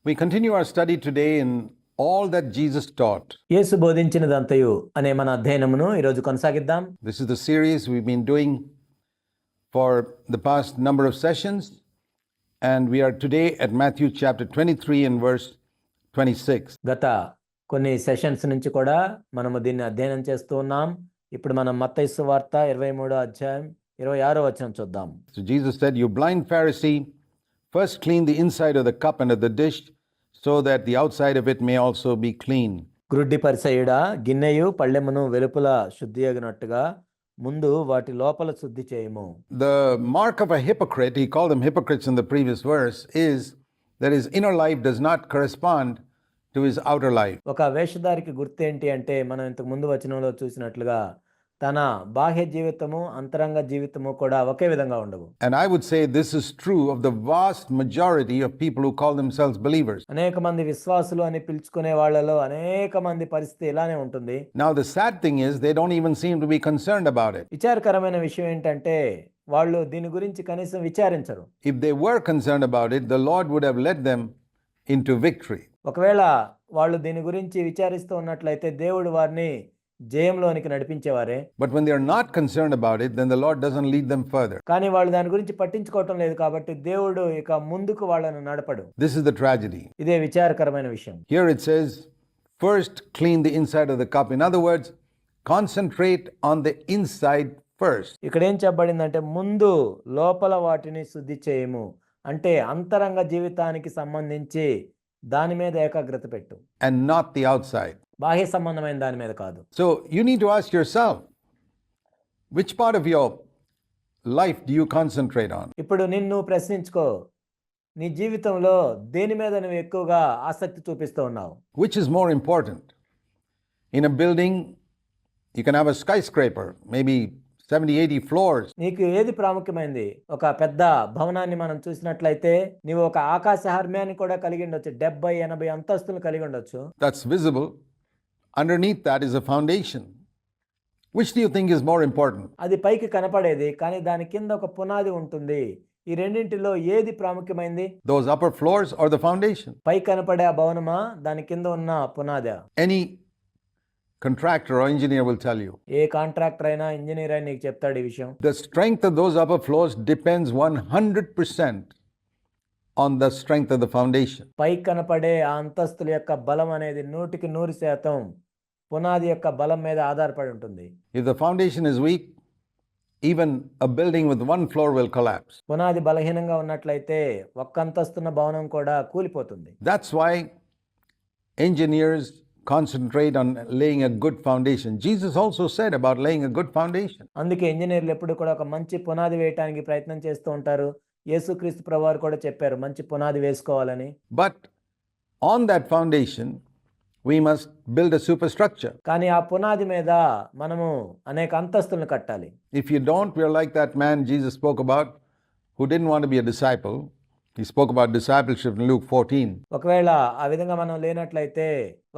We continue our study today in all that Jesus taught. యేసు బోధించినదంతయు అనే మన అధ్యయనమును ఈరోజు కొనసాగిద్దాం. This is the series we've been doing for the past number of sessions, and we are today at Matthew chapter 23 and verse 26. గత కొన్ని sessions నుంచి కూడా మనము దీన్ని అధ్యయనం చేస్తూ ఉన్నాం. ఇప్పుడు మనం మత్తయి సువార్త 23వ అధ్యాయం 26వ వచనం చూద్దాం. So Jesus said, "You blind Pharisee, first clean the inside of the cup and of the dish, so that the outside of it may also be clean." గ్రుడ్డి పరిసయ్యుడా, గిన్నెయు పళ్ళెమును వెలుపల శుద్ధియగినట్టుగా ముందు వాటి లోపల శుద్ధి చేయము. The mark of a hypocrite, he called them hypocrites in the previous verse, is that his inner life does not correspond to his outer life. ఒక వేషధారికి గుర్తు ఏంటి అంటే, మనం ఇంతకు ముందు వచనంలో చూసినట్లుగా తన బాహ్య జీవితము అంతరంగ జీవితము కూడా ఒకే విధంగా ఉండవు. And I would say this is true of the vast majority of people who call themselves believers. అనేక మంది విశ్వాసులు అని పిలుచుకునే వాళ్ళలో అనేక మంది పరిస్థితి ఇలానే ఉంటుంది. Now the sad thing is they don't even seem to be concerned about it. విచారకరమైన విషయం ఏంటంటే వాళ్ళు దీని గురించి కనీసం విచారించరు. If they were concerned about it, the Lord would have led them into victory. ఒకవేళ వాళ్ళు దీని గురించి విచారిస్తూ ఉన్నట్లయితే దేవుడు వారిని జయంలోనికి నడిపించేవారే. But when they are not concerned about it, then the Lord doesn't lead them further. కానీ వాళ్ళు దాని గురించి పట్టించుకోవటం లేదు కాబట్టి దేవుడు ఇక ముందుకు వాళ్ళను నడపడు. This is the tragedy. ఇదే విచారకరమైన విషయం. Here it says, first clean the inside of the cup. In other words, concentrate on the inside first. ఇక్కడ ఏం చెప్పబడిందంటే, ముందు లోపల వాటిని శుద్ధి చేయము అంటే అంతరంగ జీవితానికి సంబంధించి దాని మీద ఏకాగ్రత పెట్టు, And not the outside. బాహ్య సంబంధమైన దాని మీద కాదు. So you need to ask yourself, which part of your life do you concentrate on? ఇప్పుడు నిన్ను ప్రశ్నించుకో, నీ జీవితంలో దేని మీద నువ్వు ఎక్కువగా ఆసక్తి చూపిస్తూ ఉన్నావు? Which is more important? In a building, you can have a skyscraper, maybe 70-80 floors. నీకు ఏది ప్రాముఖ్యమైంది? ఒక పెద్ద భవనాన్ని మనం చూసినట్లయితే నీవు ఒక ఆకాశ హర్మ్యాన్ని కూడా కలిగి ఉండొచ్చు, 70-80 అంతస్తులు కలిగి ఉండొచ్చు. That's visible. Underneath that is a foundation. Which do you think is more important? అది పైకి కనపడేది, కానీ దాని కింద ఒక పునాది ఉంటుంది. ఈ రెండింటిలో ఏది ప్రాముఖ్యమైంది? Those upper floors or the foundation? పై కనపడే ఆ భవనమా, దాని కింద ఉన్న పునాదా? Any contractor or engineer will tell you. A contractor అయినా ఇంజనీర్ అయినా నీకు చెప్తాడు ఈ విషయం. The strength of those upper floors depends 100% on the strength of the foundation. పై కనపడే ఆ అంతస్తుల యొక్క బలం అనేది 100% పునాది యొక్క బలం మీద ఆధారపడి ఉంటుంది. If the foundation is weak, even a building with one floor will collapse. పునాది బలహీనంగా ఉన్నట్లయితే ఒక్క అంతస్తున్న భవనం కూడా కూలిపోతుంది. That's why engineers concentrate on laying a good foundation. Jesus also said about laying a good foundation. అందుకే ఇంజనీర్లు ఎప్పుడు కూడా ఒక మంచి పునాది వేయడానికి ప్రయత్నం చేస్తూ ఉంటారు. యేసుక్రీస్తు ప్రభువారు కూడా చెప్పారు మంచి పునాది వేసుకోవాలని. But on that foundation we must build a superstructure. కానీ ఆ పునాది మీద మనము అనేక అంతస్తులను కట్టాలి. If you don't, we are like that man Jesus spoke about who didn't want to be a disciple. He spoke about discipleship in Luke 14. ఒకవేళ ఆ విధంగా మనం లేనట్లయితే,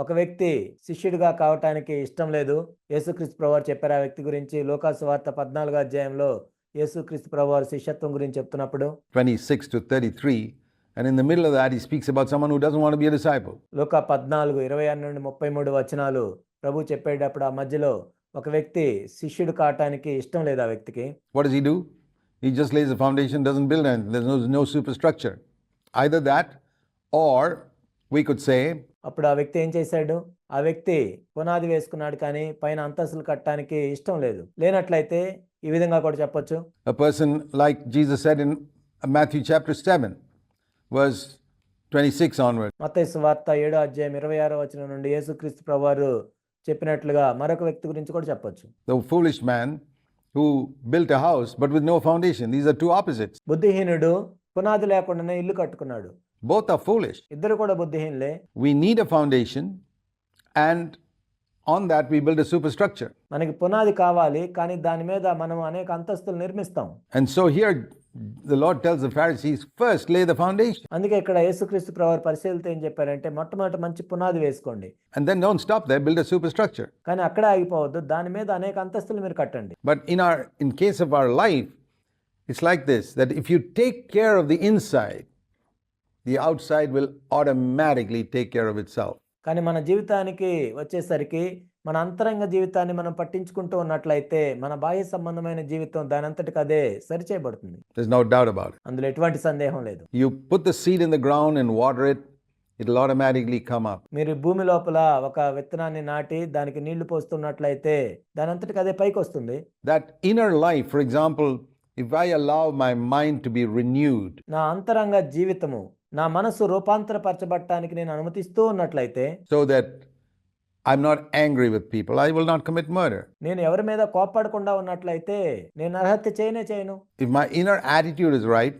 ఒక వ్యక్తి శిష్యుడిగా కావటానికి ఇష్టం లేదు, యేసుక్రీస్తు ప్రభువారు చెప్పారు ఆ వ్యక్తి గురించి. లూకా సువార్త 14వ అధ్యాయంలో యేసుక్రీస్తు ప్రభువారు శిష్యత్వం గురించి చెప్తున్నప్పుడు 26 to 33, and in the middle of that he speaks about someone who doesn't want to be a disciple. లూకా 14:26 నుండి 33 వచనాలు ప్రభు చెప్పేటప్పుడు ఆ మధ్యలో ఒక వ్యక్తి శిష్యుడు కావటానికి ఇష్టం లేదు ఆ వ్యక్తికి. What does he do? He just lays the foundation, doesn't build anything. There's no superstructure. Either that, or we could say, అప్పుడు ఆ వ్యక్తి ఏం చేశాడు? ఆ వ్యక్తి పునాది వేసుకున్నాడు కానీ పైన అంతస్తులు కట్టడానికి ఇష్టం లేదు. లేనట్లయితే ఈ విధంగా కూడా చెప్పొచ్చు. a person like Jesus said in Matthew chapter 7 verse 26 onward. మత్తయి సువార్త 7వ అధ్యాయం 26వ వచనం నుండి యేసుక్రీస్తు ప్రభువారు చెప్పినట్లుగా మరొక వ్యక్తి గురించి కూడా చెప్పొచ్చు. The foolish man who built a house but with no foundation. These are two opposites. బుద్ధిహీనుడు పునాది లేకుండానే ఇల్లు కట్టుకున్నాడు. Both are foolish. ఇద్దరు కూడా బుద్ధిహీనులే. We need a foundation, and on that we build a superstructure. మనకి పునాది కావాలి, కానీ దాని మీద మనం అనేక అంతస్తులు నిర్మిస్తాం. And so here the Lord tells the Pharisees, first lay the foundation. అందుకే ఇక్కడ యేసుక్రీస్తు ప్రభువారు పరిశీలితో ఏం చెప్పారంటే, మొట్టమొదట మంచి పునాది వేసుకోండి. And then don't stop there, build a superstructure. కానీ అక్కడే ఆగిపోవద్దు, దాని మీద అనేక అంతస్తులు మీరు కట్టండి. But in case of our life, it's like this, that if you take care of the inside, the outside will automatically take care of itself. కానీ మన జీవితానికి వచ్చేసరికి మన అంతరంగ జీవితాన్ని మనం పట్టించుకుంటూ ఉన్నట్లయితే మన బాహ్య సంబంధమైన జీవితం దానంతటికి అదే సరిచేయబడుతుంది. There's no doubt about it. అందులో ఎటువంటి సందేహం లేదు. You put the seed in the ground and water it, it'll automatically come up. మీరు భూమి లోపల ఒక విత్తనాన్ని నాటి దానికి నీళ్లు పోస్తున్నట్లయితే దానంతటికి అదే పైకి వస్తుంది. That inner life, for example, if I allow my mind to be renewed, నా అంతరంగ జీవితము నా మనసు రూపాంతరపరచబడటానికి నేను అనుమతిస్తూ ఉన్నట్లయితే, so that I'm not angry with people, I will not commit murder. నేను ఎవరి మీద కోప్పడకుండా ఉన్నట్లయితే నేను నరహత్య చేయను. If my inner attitude is right,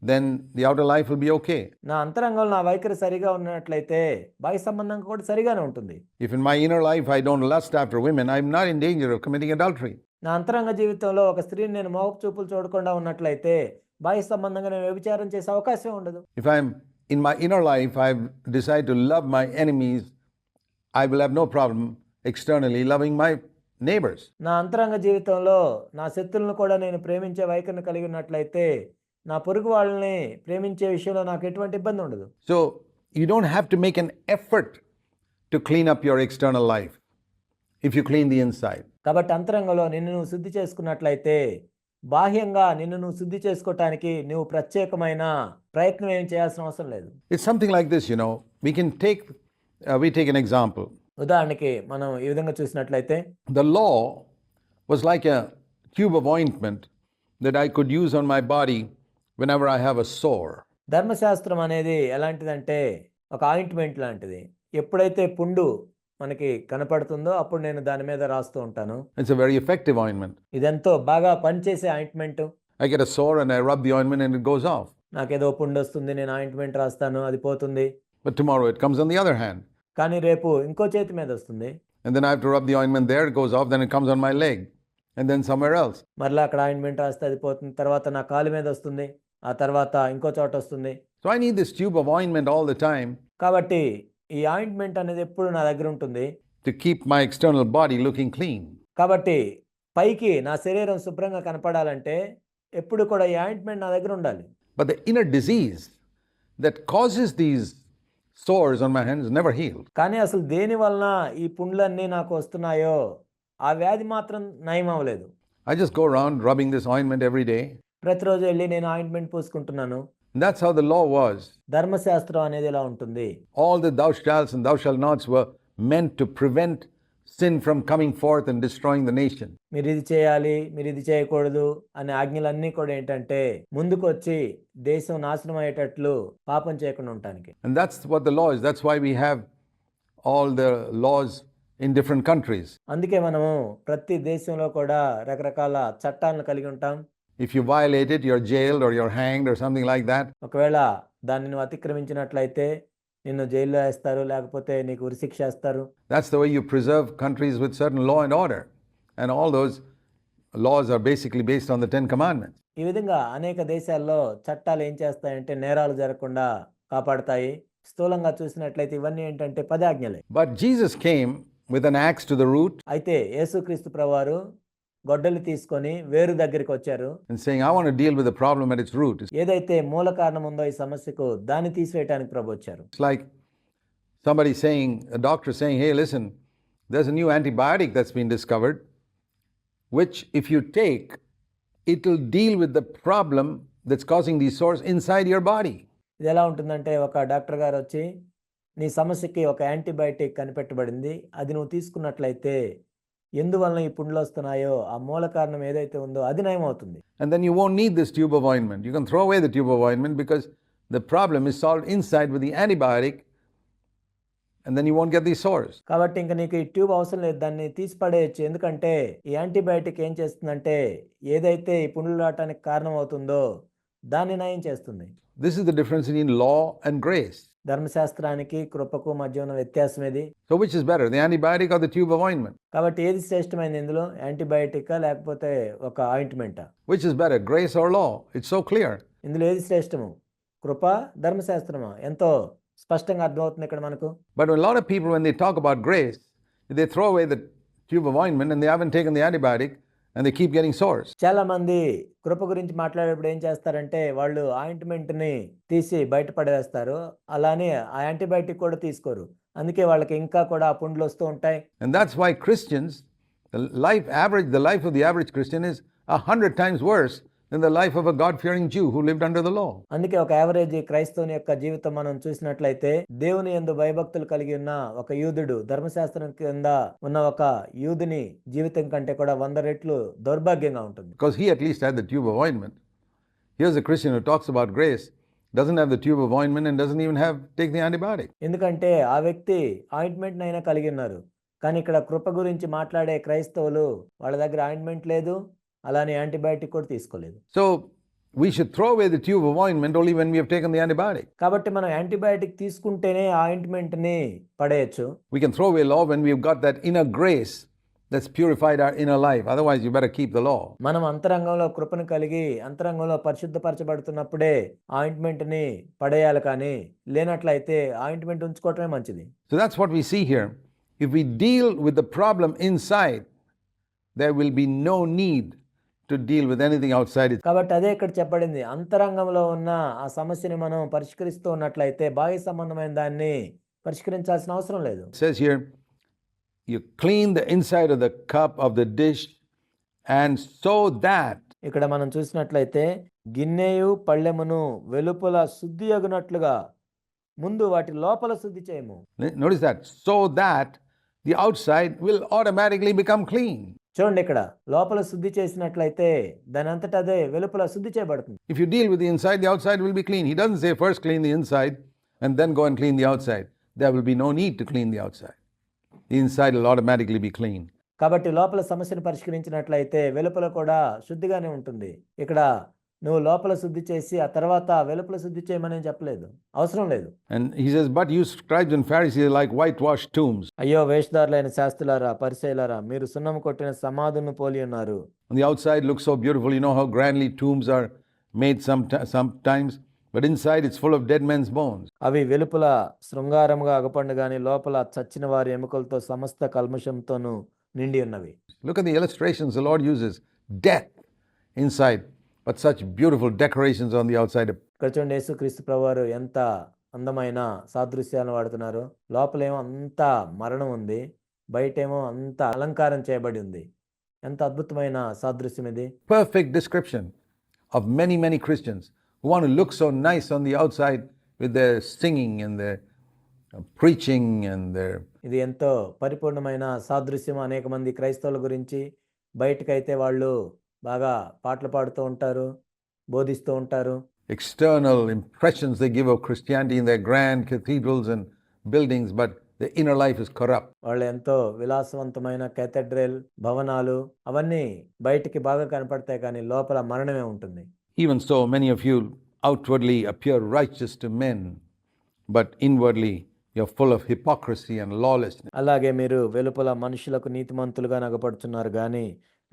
then the outer life will be okay. నా అంతరంగంలో నా వైఖరి సరిగా ఉన్నట్లయితే బాహ్య సంబంధం కూడా సరిగానే ఉంటుంది. If in my inner life I don't lust after women, I'm not in danger of committing adultery. నా అంతరంగ జీవితంలో ఒక స్త్రీని నేను మోహపు చూపులు చూడకుండా ఉన్నట్లయితే బాహ్య సంబంధంగా నేను వ్యభిచారం చేసే అవకాశం ఉండదు. If I'm in my inner life, I've decided to love my enemies, I will have no problem externally loving my neighbors. నా అంతరంగ జీవితంలో నా శత్రువులను కూడా నేను ప్రేమించే వైఖరిని కలిగి ఉన్నట్లయితే నా పొరుగు వాళ్ళని ప్రేమించే విషయంలో నాకు ఎటువంటి ఇబ్బంది ఉండదు. So you don't have to make an effort to clean up your external life if you clean the inside. కాబట్టి అంతరంగంలో నిన్ను నువ్వు శుద్ధి చేసుకున్నట్లయితే బాహ్యంగా నిన్ను నువ్వు శుద్ధి చేసుకోవటానికి నువ్వు ప్రత్యేకమైన ప్రయత్నం ఏం చేయాల్సిన అవసరం లేదు. It's something like this, we take an example. ఉదాహరణకి మనం ఈ విధంగా చూసినట్లయితే The law was like a tube of ointment that I could use on my body whenever I have a sore. ధర్మశాస్త్రం అనేది ఎలాంటిదంటే ఒక ఆయింట్మెంట్ లాంటిది. ఎప్పుడైతే పుండు మనకి కనపడుతుందో అప్పుడు నేను దాని మీద రాస్తూ ఉంటాను. It's a very effective ointment. ఇదెంతో బాగా పనిచేసే ointment. I get a sore and I rub the ointment and it goes off. నాకేదో పుండు వస్తుంది, నేను ఆయింట్మెంట్ రాస్తాను, అది పోతుంది. But tomorrow it comes on the other hand. కానీ రేపు ఇంకో చేతి మీద వస్తుంది. And then I have to rub the ointment there, it goes off, then it comes on my leg. And then somewhere else. మరలా అక్కడ ఆయింట్మెంట్ రాస్తే అది పోతుంది, తర్వాత నా కాలు మీద వస్తుంది, ఆ తర్వాత ఇంకో చోట వస్తుంది. So I need this tube of ointment all the time కాబట్టి ఈ ఆయింట్మెంట్ అనేది ఎప్పుడు నా దగ్గర ఉంటుంది. to keep my external body looking clean. కాబట్టి పైకి నా శరీరం శుభ్రంగా కనపడాలంటే ఎప్పుడు కూడా ఈ ఆయింట్మెంట్ నా దగ్గర ఉండాలి. But the inner disease that causes these sores on my hands is never healed. కానీ అసలు దేని వలన ఈ పుండ్లన్నీ నాకు వస్తున్నాయో ఆ వ్యాధి మాత్రం నయం అవ్వలేదు. I just go around rubbing this ointment every day. ప్రతిరోజు వెళ్ళి నేను ointment పూసుకుంటున్నాను. And that's how the law was. ధర్మశాస్త్రం అనేది ఇలా ఉంటుంది. All the thou shalts and thou shalt nots were meant to prevent sin from coming forth and destroying the nation. మీరు ఇది చేయాలి, మీరు ఇది చేయకూడదు అనే ఆజ్ఞలన్నీ కూడా ఏంటంటే ముందుకు వచ్చి దేశం నాశనం అయ్యేటట్లు పాపం చేయకుండా ఉండటానికి. And that's what the law is. That's why we have all the laws in different countries. అందుకే మనము ప్రతి దేశంలో కూడా రకరకాల చట్టాలను కలిగి ఉంటాం. If you violate it, you're jailed or you're hanged or something like that. ఒకవేళ దాన్ని నువ్వు అతిక్రమించినట్లయితే నిన్ను జైల్లో వేస్తారు, లేకపోతే నీకు ఉరిశిక్ష వేస్తారు. That's the way you preserve countries with certain law and order. And all those laws are basically based on the 10 commandments. ఈ విధంగా అనేక దేశాల్లో చట్టాలు ఏం చేస్తాయంటే నేరాలు జరగకుండా కాపాడతాయి. స్థూలంగా చూసినట్లయితే ఇవన్నీ ఏంటంటే 10 ఆజ్ఞలే. But Jesus came with an axe to the root అయితే యేసుక్రీస్తు ప్రభువారు గొడ్డలి తీసుకొని వేరు దగ్గరికి వచ్చారు. and saying, I want to deal with the problem at its root. ఏదైతే మూల కారణం ఉందో ఈ సమస్యకు దాన్ని తీసివేయడానికి ప్రభు వచ్చారు. It's like somebody saying, a doctor saying, hey, listen, there's a new antibiotic that's been discovered, which if you take, it will deal with the problem that's causing these sores inside your body. ఇది ఎలా ఉంటుందంటే ఒక doctor గారు వచ్చి నీ సమస్యకి ఒక antibiotic కనిపెట్టబడింది, అది నువ్వు తీసుకున్నట్లయితే ఎందువలన ఈ పుండ్లు వస్తున్నాయో ఆ మూల కారణం ఏదైతే ఉందో అది నయం అవుతుంది. And then you won't need this tube of ointment. You can throw away the tube of ointment because the problem is solved inside with the antibiotic, and then you won't get these sores. కాబట్టి ఇంకా నీకు ఈ tube అవసరం లేదు, దాన్ని తీసి పడేయచ్చు. ఎందుకంటే ఈ యాంటీబయాటిక్ ఏం చేస్తుందంటే ఏదైతే ఈ పుండ్లు రావడానికి కారణం అవుతుందో దాన్ని నయం చేస్తుంది. This is the difference between law and grace. ధర్మశాస్త్రానికి కృపకు మధ్య ఉన్న వ్యత్యాసం ఇది. So which is better, the antibiotic or the tube of ointment? కాబట్టి ఏది శ్రేష్టమైనది ఇందులో, యాంటీబయాటికా లేకపోతే ఒక ఆయింట్మెంటా? Which is better, grace or law? It's so clear. ఇందులో ఏది శ్రేష్టము, కృప ధర్మశాస్త్రమా? ఎంతో స్పష్టంగా అర్థమవుతుంది ఇక్కడ మనకు. But a lot of people, when they talk about grace, they throw away the tube of ointment and they haven't taken the antibiotic and they keep getting sores. చాలా మంది కృప గురించి మాట్లాడేటప్పుడు ఏం చేస్తారంటే వాళ్ళు ఆయింట్మెంట్ ని తీసి బయట పడేస్తారు. అలానే ఆ యాంటీబయాటిక్ కూడా తీసుకోరు. అందుకే వాళ్ళకి ఇంకా కూడా ఆ పుండ్లు వస్తూ ఉంటాయి. And that's why Christians, the life of the average Christian is 100 times worse than the life of a God-fearing Jew who lived under the law. అందుకే ఒక యావరేజ్ క్రైస్తవుని యొక్క జీవితం మనం చూసినట్లయితే దేవుని యందు భయభక్తులు కలిగి ఉన్న ఒక యూదుడు, ధర్మశాస్త్రం కింద ఉన్న ఒక యూదుని జీవితం కంటే కూడా 100 రెట్లు దౌర్భాగ్యంగా ఉంటుంది. Because he at least had the tube of ointment. Here's a Christian who talks about grace, doesn't have the tube of ointment and doesn't even take the antibiotic. ఎందుకంటే ఆ వ్యక్తి ఆయింట్మెంట్ అయినా కలిగి ఉన్నారు. కానీ ఇక్కడ కృప గురించి మాట్లాడే క్రైస్తవులు వాళ్ళ దగ్గర ఆయింట్మెంట్ లేదు, అలానే యాంటీబయాటిక్ కూడా తీసుకోలేదు. So we should throw away the tube of ointment only when we have taken the antibiotic. కాబట్టి మనం యాంటీబయాటిక్ తీసుకుంటేనే ఆయింట్మెంట్ ని పడేయచ్చు. We can throw away law when we've got that inner grace that's purified our inner life. Otherwise, you better keep the law. మనం అంతరంగంలో కృపను కలిగి అంతరంగంలో పరిశుద్ధపరచబడుతున్నప్పుడే ointment ని పడేయాలి, కానీ లేనట్లయితే ఆయింట్మెంట్ ఉంచుకోవటమే మంచిది. So that's what we see here. If we deal with the problem inside, there will be no need to deal with anything outside it. కాబట్టి అదే ఇక్కడ చెప్పబడింది. అంతరంగంలో ఉన్న ఆ సమస్యని మనం పరిష్కరిస్తూ ఉన్నట్లయితే బాహ్య సంబంధమైన దాన్ని పరిష్కరించాల్సిన అవసరం లేదు. It says here, you clean the inside of the cup of the dish, and so that ఇక్కడ మనం చూసినట్లయితే గిన్నెయు పళ్ళెమును వెలుపల శుద్ధి అగునట్లుగా ముందు వాటి లోపల శుద్ధి చేయము. notice that, so that the outside will automatically become clean. చూడండి, ఇక్కడ లోపల శుద్ధి చేసినట్లయితే దాని అంతటా అదే వెలుపల శుద్ధి చేయబడుతుంది. If you deal with the inside, the outside will be clean. He doesn't say first clean the inside and then go and clean the outside. There will be no need to clean the outside. The inside will automatically be clean. కాబట్టి లోపల సమస్యను పరిష్కరించినట్లయితే వెలుపల కూడా శుద్ధిగానే ఉంటుంది. ఇక్కడ నువ్వు లోపల శుద్ధి చేసి ఆ తర్వాత వెలుపల శుద్ధి చేయమని చెప్పలేదు, అవసరం లేదు. And he says, but you scribes and Pharisees are like whitewashed tombs. అయ్యో వేషధారులైన శాస్త్రులారా, పరిసయ్యులారా, మీరు సున్నం కొట్టిన సమాధులను పోలి ఉన్నారు. On the outside looks so beautiful. You know how grandly tombs are made sometimes, but inside it's full of dead men's bones. అవి వెలుపల శృంగారముగా అగపండు గాని లోపల చచ్చిన వారి ఎముకలతో సమస్త కల్మషంతోనూ నిండి ఉన్నవి. Look at the illustrations the Lord uses. Death inside, but such beautiful decorations on the outside. ఇక్కడ చూడండి, యేసుక్రీస్తు ప్రభువారు ఎంత అందమైన సాదృశ్యాలను వాడుతున్నారు. లోపలేమో అంత మరణం ఉంది, బయటేమో అంత అలంకారం చేయబడి ఉంది. ఎంత అద్భుతమైన సాదృశ్యం ఇది. Perfect description of many Christians who want to look so nice on the outside with their singing and their preaching and their. ఇది ఎంతో పరిపూర్ణమైన సాదృశ్యం. అనేక మంది క్రైస్తవుల గురించి బయటకైతే వాళ్ళు బాగా పాటలు పాడుతూ ఉంటారు, బోధిస్తూ ఉంటారు. External impressions they give of Christianity in their grand cathedrals and buildings, but the inner life is corrupt. వాళ్ళు ఎంతో విలాసవంతమైన కేథడ్రల్ భవనాలు అవన్నీ బయటికి బాగా కనపడతాయి, కానీ లోపల మరణమే ఉంటుంది. Even so, many of you outwardly appear righteous to men, but inwardly you're full of hypocrisy and lawlessness. అలాగే మీరు వెలుపల మనుషులకు నీతిమంతులుగా నగపడుచున్నారు, కానీ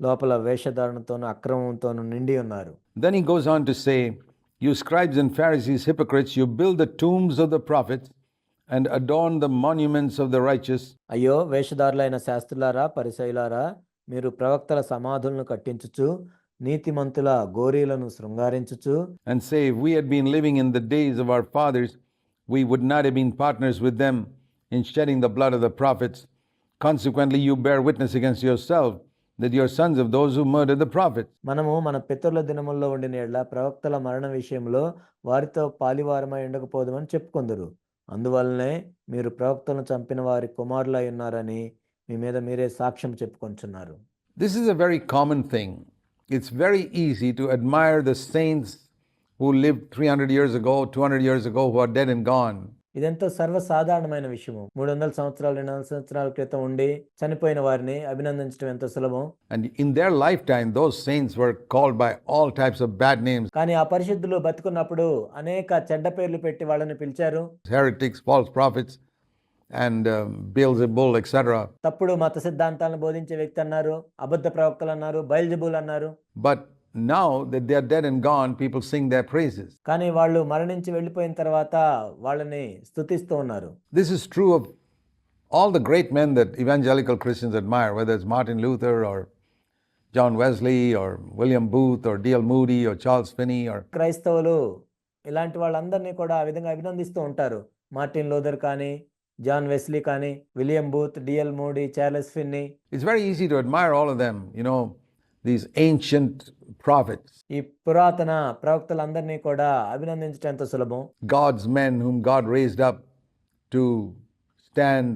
లోపల వేషధారణతోనూ అక్రమంతోనూ నిండి ఉన్నారు. Then he goes on to say, you scribes and Pharisees, hypocrites, you build the tombs of the prophets and adorn the monuments of the righteous. అయ్యో వేషధారులైన శాస్త్రులారా, పరిసయ్యులారా, మీరు ప్రవక్తల సమాధులను కట్టించుచు నీతిమంతుల గోరీలను శృంగారించుచు. And say, if we had been living in the days of our fathers, we would not have been partners with them in shedding the blood of the prophets. Consequently, you bear witness against yourself that you are sons of those who murdered the prophets. మనము మన పితరుల దినముల్లో ఉండిన యెడల ప్రవక్తల మరణ విషయంలో వారితో పాలివారమై ఉండకపోదుమని చెప్పుకొందురు. అందువల్లనే మీరు ప్రవక్తలను చంపిన వారి కుమారులై ఉన్నారని మీ మీద మీరే సాక్ష్యం చెప్పుకొంచున్నారు. This is a very common thing. It's very easy to admire the saints who lived 300 years ago, 200 years ago, who are dead and gone. ఇదెంతో సర్వసాధారణమైన విషయము. 300 సంవత్సరాలు 200 సంవత్సరాల క్రితం ఉండి చనిపోయిన వారిని అభినందించడం ఎంతో సులభం. And in their lifetime, those saints were called by all types of bad names. కానీ ఆ పరిశుద్ధులు బతుకున్నప్పుడు అనేక చెడ్డ పేర్లు పెట్టి వాళ్ళని పిలిచారు. Heretics, false prophets, and Beelzebul, etc. తప్పుడు మత సిద్ధాంతాలను బోధించే వ్యక్తి అన్నారు, అబద్ధ ప్రవక్తలు అన్నారు, బయల్జెబూల్ అన్నారు. But now that they are dead and gone, people sing their praises. కానీ వాళ్ళు మరణించి వెళ్ళిపోయిన తర్వాత వాళ్ళని స్తుతిస్తూ ఉన్నారు. This is true of all the great men that evangelical Christians admire, whether it's Martin Luther or John Wesley or William Booth or D.L. Moody or Charles Finney or క్రైస్తవులు ఇలాంటి వాళ్ళందరినీ కూడా ఆ విధంగా అభినందిస్తూ ఉంటారు. మార్టిన్ లూథర్ కానీ, John Wesley కానీ, William booth, DL moody, Charles Finny. it's very easy to admire all of them, these ancient prophets, ఈ పురాతన ప్రవక్తలందరినీ కూడా అభినందించడం ఎంతో సులభం. God's men whom God raised up to stand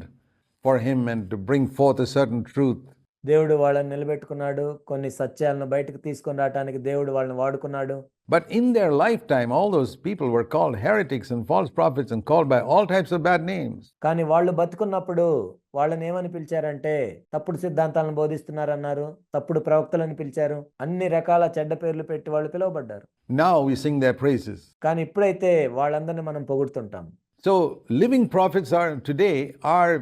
for him and to bring forth a certain truth. దేవుడు వాళ్ళని నిలబెట్టుకున్నాడు. కొన్ని సత్యాలను బయటకు తీసుకొని రావడానికి దేవుడు వాళ్ళని వాడుకున్నాడు. But in their lifetime, all those people were called heretics and false prophets and called by all types of bad names. కానీ వాళ్ళు బతుకున్నప్పుడు వాళ్ళని ఏమని పిలిచారంటే తప్పుడు సిద్ధాంతాలను బోధిస్తున్నారన్నారు, తప్పుడు ప్రవక్తలను పిలిచారు, అన్ని రకాల చెడ్డ పేర్లు పెట్టి వాళ్ళు పిలువబడ్డారు. Now we sing their praises. కానీ ఇప్పుడైతే వాళ్ళందరినీ మనం పొగుడుతుంటాం. So living prophets today are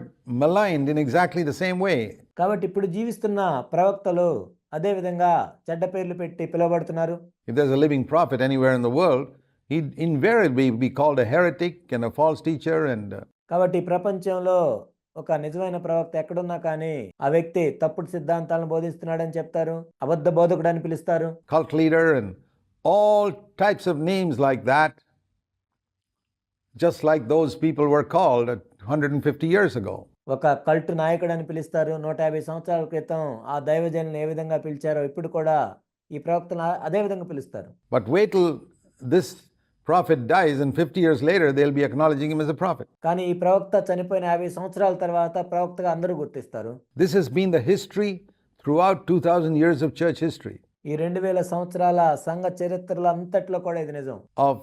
maligned in exactly the same way. కాబట్టి ఇప్పుడు జీవిస్తున్న ప్రవక్తలు అదే విధంగా చెడ్డ పేర్లు పెట్టి పిలువబడుతున్నారు. If there's a living prophet anywhere in the world, he'd invariably be called a heretic and a false teacher and కాబట్టి ప్రపంచంలో ఒక నిజమైన ప్రవక్త ఎక్కడున్నా కానీ ఆ వ్యక్తి తప్పుడు సిద్ధాంతాలను బోధిస్తున్నాడని చెప్తారు, అబద్ధ బోధకుడు అని పిలుస్తారు, cult leader and all types of names like that, just like those people were called 150 years ago. ఒక కల్ట్ నాయకుడు అని పిలుస్తారు. 150 సంవత్సరాల క్రితం ఆ దైవజనులను ఏ విధంగా పిలిచారో ఇప్పుడు కూడా ఈ ప్రవక్తను అదే విధంగా పిలుస్తారు. But wait till this prophet dies and 50 years later they'll be acknowledging him as a prophet. కానీ ఈ ప్రవక్త చనిపోయిన 50 సంవత్సరాల తర్వాత ప్రవక్తగా అందరూ గుర్తిస్తారు. This has been the history throughout 2000 years of church history. ఈ 2000 సంవత్సరాల సంఘ చరిత్రలో అంతట్లో కూడా ఇది నిజం. Of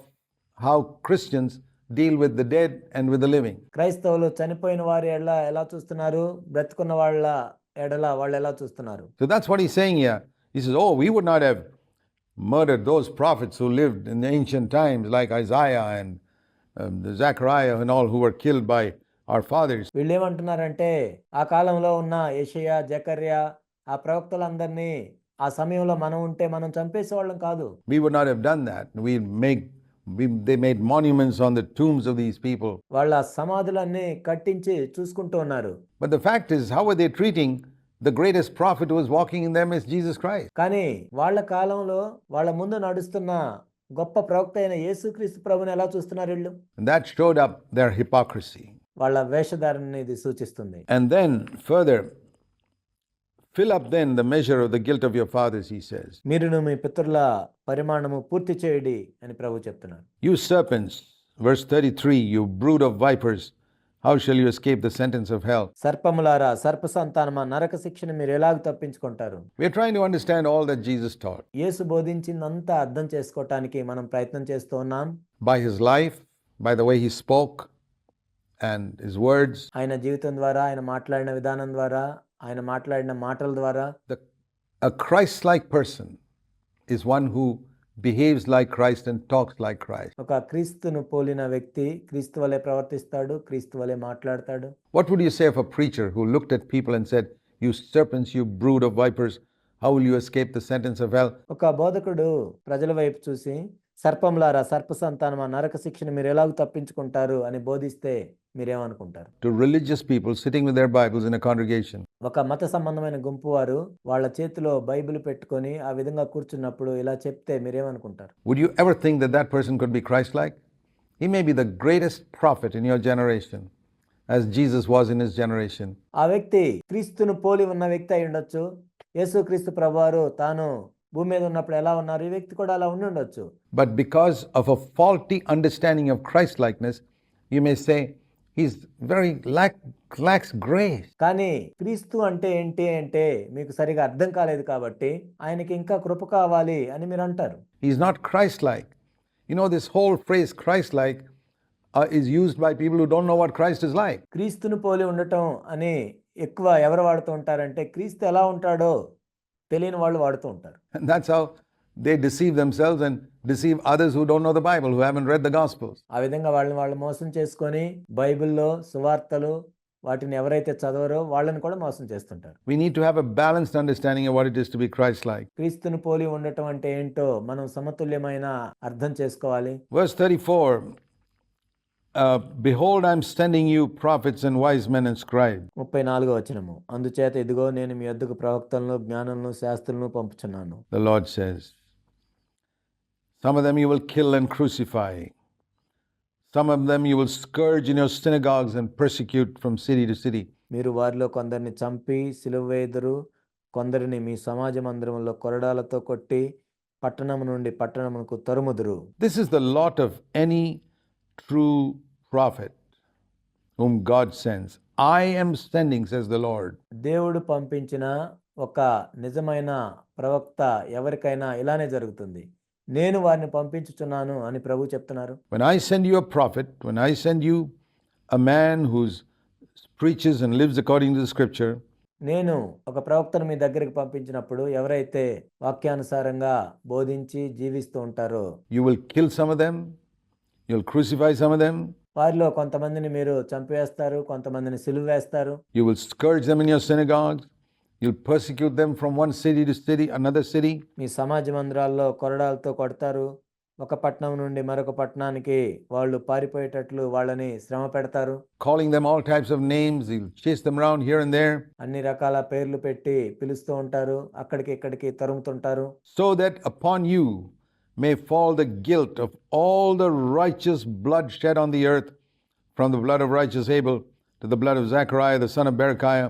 how Christians deal with the dead and with the living. క్రైస్తవులు చనిపోయిన వారి ఎలా చూస్తున్నారు, బ్రతుకున్న వాళ్ళ వాళ్ళు ఎలా చూస్తున్నారు. So that's what he's saying here. He says, oh, we would not have murdered those prophets who lived in the ancient times like Isaiah and Zechariah and all who were killed by our fathers. వీళ్ళు ఏమంటున్నారంటే ఆ కాలంలో ఉన్న యెషయా, జకర్యా ఆ ప్రవక్తలందరినీ ఆ సమయంలో మనం ఉంటే మనం చంపేసేవాళ్ళం కాదు. We would not have done that. They made monuments on the tombs of these people. వాళ్ళ సమాధులన్నీ కట్టించి చూసుకుంటూ ఉన్నారు. But the fact is, how were they treating the greatest prophet who was walking in them is Jesus Christ? కానీ వాళ్ళ కాలంలో వాళ్ళ ముందు నడుస్తున్న గొప్ప ప్రవక్త అయిన యేసుక్రీస్తు ప్రభుని ఎలా చూస్తున్నారు వీళ్ళు? And that showed up their hypocrisy. వాళ్ళ వేషధారణని ఇది సూచిస్తుంది. And then further, fill up then the measure of the guilt of your fathers, he says. మీరును మీ పితరుల పరిమాణము పూర్తి చేయుడి అని ప్రభు చెప్తున్నారు. You serpents, verse 33, you brood of vipers, how shall you escape the sentence of hell? సర్పములారా, సర్ప సంతానమా, నరక శిక్షను మీరు ఎలాగ తప్పించుకుంటారు? We are trying to understand all that Jesus taught. యేసు బోధించిందంతా అర్థం చేసుకోవటానికి మనం ప్రయత్నం చేస్తూ ఉన్నాం. By his life, by the way he spoke and his words. ఆయన జీవితం ద్వారా, ఆయన మాట్లాడిన విధానం ద్వారా, ఆయన మాట్లాడిన మాటల ద్వారా. A Christ-like person is one who behaves like Christ and talks like Christ. ఒక క్రీస్తును పోలిన వ్యక్తి క్రీస్తు వలె ప్రవర్తిస్తాడు, క్రీస్తు వలె మాట్లాడతాడు. What would you say of a preacher who looked at people and said, you serpents, you brood of vipers, how will you escape the sentence of hell? ఒక బోధకుడు ప్రజల వైపు చూసి సర్పంలారా, సర్ప సంతానమా, నరక శిక్షను మీరు ఎలాగ తప్పించుకుంటారు అని బోధిస్తే మీరేమనుకుంటారు? To religious people sitting with their Bibles in a congregation. ఒక మత సంబంధమైన గుంపు వారు వాళ్ళ చేతిలో బైబిల్ పెట్టుకొని ఆ విధంగా కూర్చున్నప్పుడు ఇలా చెప్తే మీరేమనుకుంటారు? Would you ever think that that person could be Christ-like? He may be the greatest prophet in your generation, as Jesus was in his generation. ఆ వ్యక్తి క్రీస్తును పోలి ఉన్న వ్యక్తి అయి ఉండొచ్చు. యేసుక్రీస్తు ప్రభువారు తాను భూమి మీద ఉన్నప్పుడు ఎలా ఉన్నారు, ఈ వ్యక్తి కూడా అలా ఉండి ఉండొచ్చు. But because of a faulty understanding of Christ-likeness, you may say he's very lacks grace. కానీ క్రీస్తు అంటే ఏంటి అంటే మీకు సరిగా అర్థం కాలేదు కాబట్టి ఆయనకి ఇంకా కృప కావాలి అని మీరు అంటారు. He's not Christ-like. This whole phrase Christ-like is used by people who don't know what Christ is like. క్రీస్తును పోలి ఉండటం అని ఎక్కువ ఎవరు వాడుతూ ఉంటారంటే క్రీస్తు ఎలా ఉంటాడో తెలియని వాళ్ళు వాడుతూ ఉంటారు. And that's how they deceive themselves and deceive others who don't know the Bible, who haven't read the Gospels. ఆ విధంగా వాళ్ళు మోసం చేసుకొని బైబిల్లో సువార్తలు వాటిని ఎవరైతే చదవరో వాళ్ళని కూడా మోసం చేస్తుంటారు. We need to have a balanced understanding of what it is to be Christ-like. క్రీస్తును పోలి ఉండటం అంటే ఏంటో మనం సమతుల్యమైన అర్థం చేసుకోవాలి. Verse 34, Behold, I'm sending you prophets and wise men and scribes. 34వ వచనము. అందుచేత ఇదిగో నేను మీ యొద్దకు ప్రవక్తలను, జ్ఞానులను, శాస్త్రులను పంపుచున్నాను. The Lord says, some of them you will kill and crucify. Some of them you will scourge in your synagogues and persecute from city to city. మీరు వారిలో కొందరిని చంపి సిలువ వేయుదురు, కొందరిని మీ సమాజ మందిరములో కొరడాలతో కొట్టి పట్టణము నుండి పట్టణమునకు తరుముదురు. This is the lot of any true prophet whom God sends. I am sending, says the Lord. దేవుడు పంపించిన ఒక నిజమైన ప్రవక్త ఎవరికైనా ఇలానే జరుగుతుంది. నేను వారిని పంపించుచున్నాను అని ప్రభు చెప్తున్నారు. When I send you a prophet, when I send you a man who preaches and lives according to the scripture, నేను ఒక ప్రవక్తను మీ దగ్గరికి పంపించినప్పుడు ఎవరైతే వాక్యానుసారంగా బోధించి జీవిస్తూ ఉంటారో you will kill some of them, you'll crucify some of them, వారిలో కొంతమందిని మీరు చంపివేస్తారు, కొంతమందిని సిలువ వేస్తారు, you will scourge them in your synagogues, you'll persecute them from one city to city, another city. మీ సమాజ మందిరాల్లో కొరడాలతో కొడతారు, ఒక పట్టణం నుండి మరొక పట్టణానికి వాళ్ళు పారిపోయేటట్లు వాళ్ళని శ్రమ పెడతారు, Calling them all types of names, you'll chase them around here and there, అన్ని రకాల పేర్లు పెట్టి పిలుస్తూ ఉంటారు, అక్కడికి ఇక్కడికి తరుముతుంటారు. so that upon you may fall the guilt of all the righteous blood shed on the earth, from the blood of righteous Abel to the blood of Zechariah the son of Berechiah,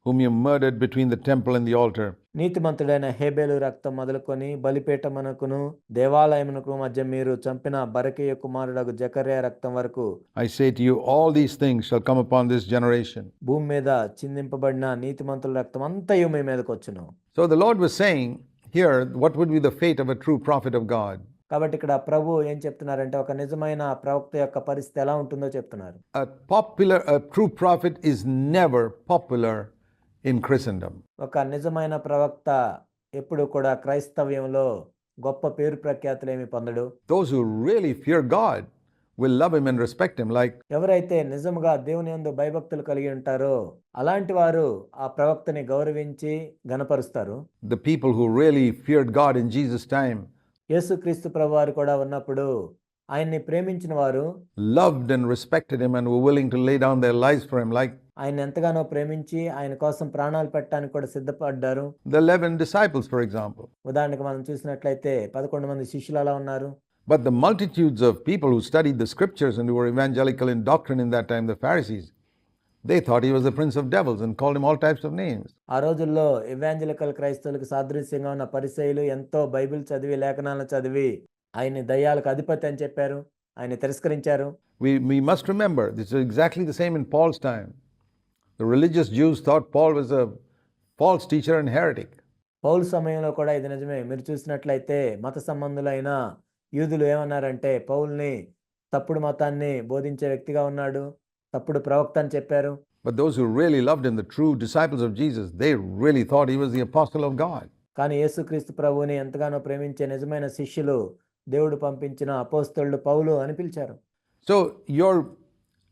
whom you murdered between the temple and the altar. నీతిమంతుడైన హేబేలు రక్తం మొదలుకొని బలిపీఠమునకును దేవాలయమునకు మధ్య మీరు చంపిన బరకీయ కుమారుడగు జకర్యా రక్తం వరకు I say to you, all these things shall come upon this generation. భూమి మీద చిందింపబడిన నీతిమంతుల రక్తం అంతయు మీ మీదకి వచ్చును. So the Lord was saying here, what would be the fate of a true prophet of God? కాబట్టి ఇక్కడ ప్రభు ఏం చెప్తున్నారంటే ఒక నిజమైన ప్రవక్త యొక్క పరిస్థితి ఎలా ఉంటుందో చెప్తున్నారు. A true prophet is never popular in Christendom. ఒక నిజమైన ప్రవక్త ఎప్పుడు కూడా క్రైస్తవ్యంలో గొప్ప పేరు ప్రఖ్యాతులేమి పొందడు. Those who really fear God will love him and respect him, like ఎవరైతే నిజముగా దేవుని యందు భయభక్తులు కలిగి ఉంటారో అలాంటి వారు ఆ ప్రవక్తని గౌరవించి గణపరుస్తారు. the people who really feared God in Jesus' time యేసుక్రీస్తు ప్రభువారు కూడా ఉన్నప్పుడు ఆయన్ని ప్రేమించిన వారు loved and respected him and were willing to lay down their lives for him, like ఆయన ఎంతగానో ప్రేమించి ఆయన కోసం ప్రాణాలు పెట్టడానికి కూడా సిద్ధపడ్డారు. the 11 disciples, for example. ఉదాహరణకు మనం చూసినట్లయితే 11 మంది శిష్యులు అలా ఉన్నారు. But the multitudes of people who studied the scriptures and who were evangelical in doctrine in that time, the Pharisees, they thought he was the prince of devils and called him all types of names. ఆ రోజుల్లో evangelical క్రైస్తవులకు సాదృశ్యంగా ఉన్న పరిసయ్యులు ఎంతో Bible చదివి లేఖనాలను చదివి ఆయన్ని దయ్యాలకు అధిపతి అని చెప్పారు, ఆయన తిరస్కరించారు. We must remember, this is exactly the same in Paul's time. The religious Jews thought Paul was a false teacher and heretic. పౌలు సమయంలో కూడా ఇది నిజమే. మీరు చూసినట్లయితే మత సంబంధులైన యూదులు ఏమన్నారంటే పౌల్ని తప్పుడు మతాన్ని బోధించే వ్యక్తిగా ఉన్నాడు, తప్పుడు ప్రవక్త అని చెప్పారు. But those who really loved him, the true disciples of Jesus, they really thought he was the apostle of God. కానీ యేసుక్రీస్తు ప్రభువుని ఎంతగానో ప్రేమించే నిజమైన శిష్యులు దేవుడు పంపించిన అపోస్తలుడు పౌలు అని పిలిచారు. So your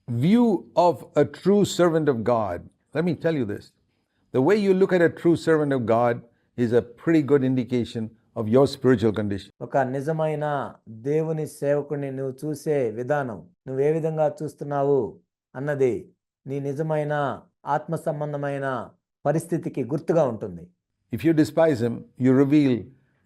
view of a true servant of God, let me tell you this. The way you look at a true servant of God is a pretty good indication of your spiritual condition. ఒక నిజమైన దేవుని సేవకుడిని నువ్వు చూసే విధానం, నువ్వు ఏ విధంగా చూస్తున్నావు అన్నది నీ నిజమైన ఆత్మ సంబంధమైన పరిస్థితికి గుర్తుగా ఉంటుంది. If you despise him, you reveal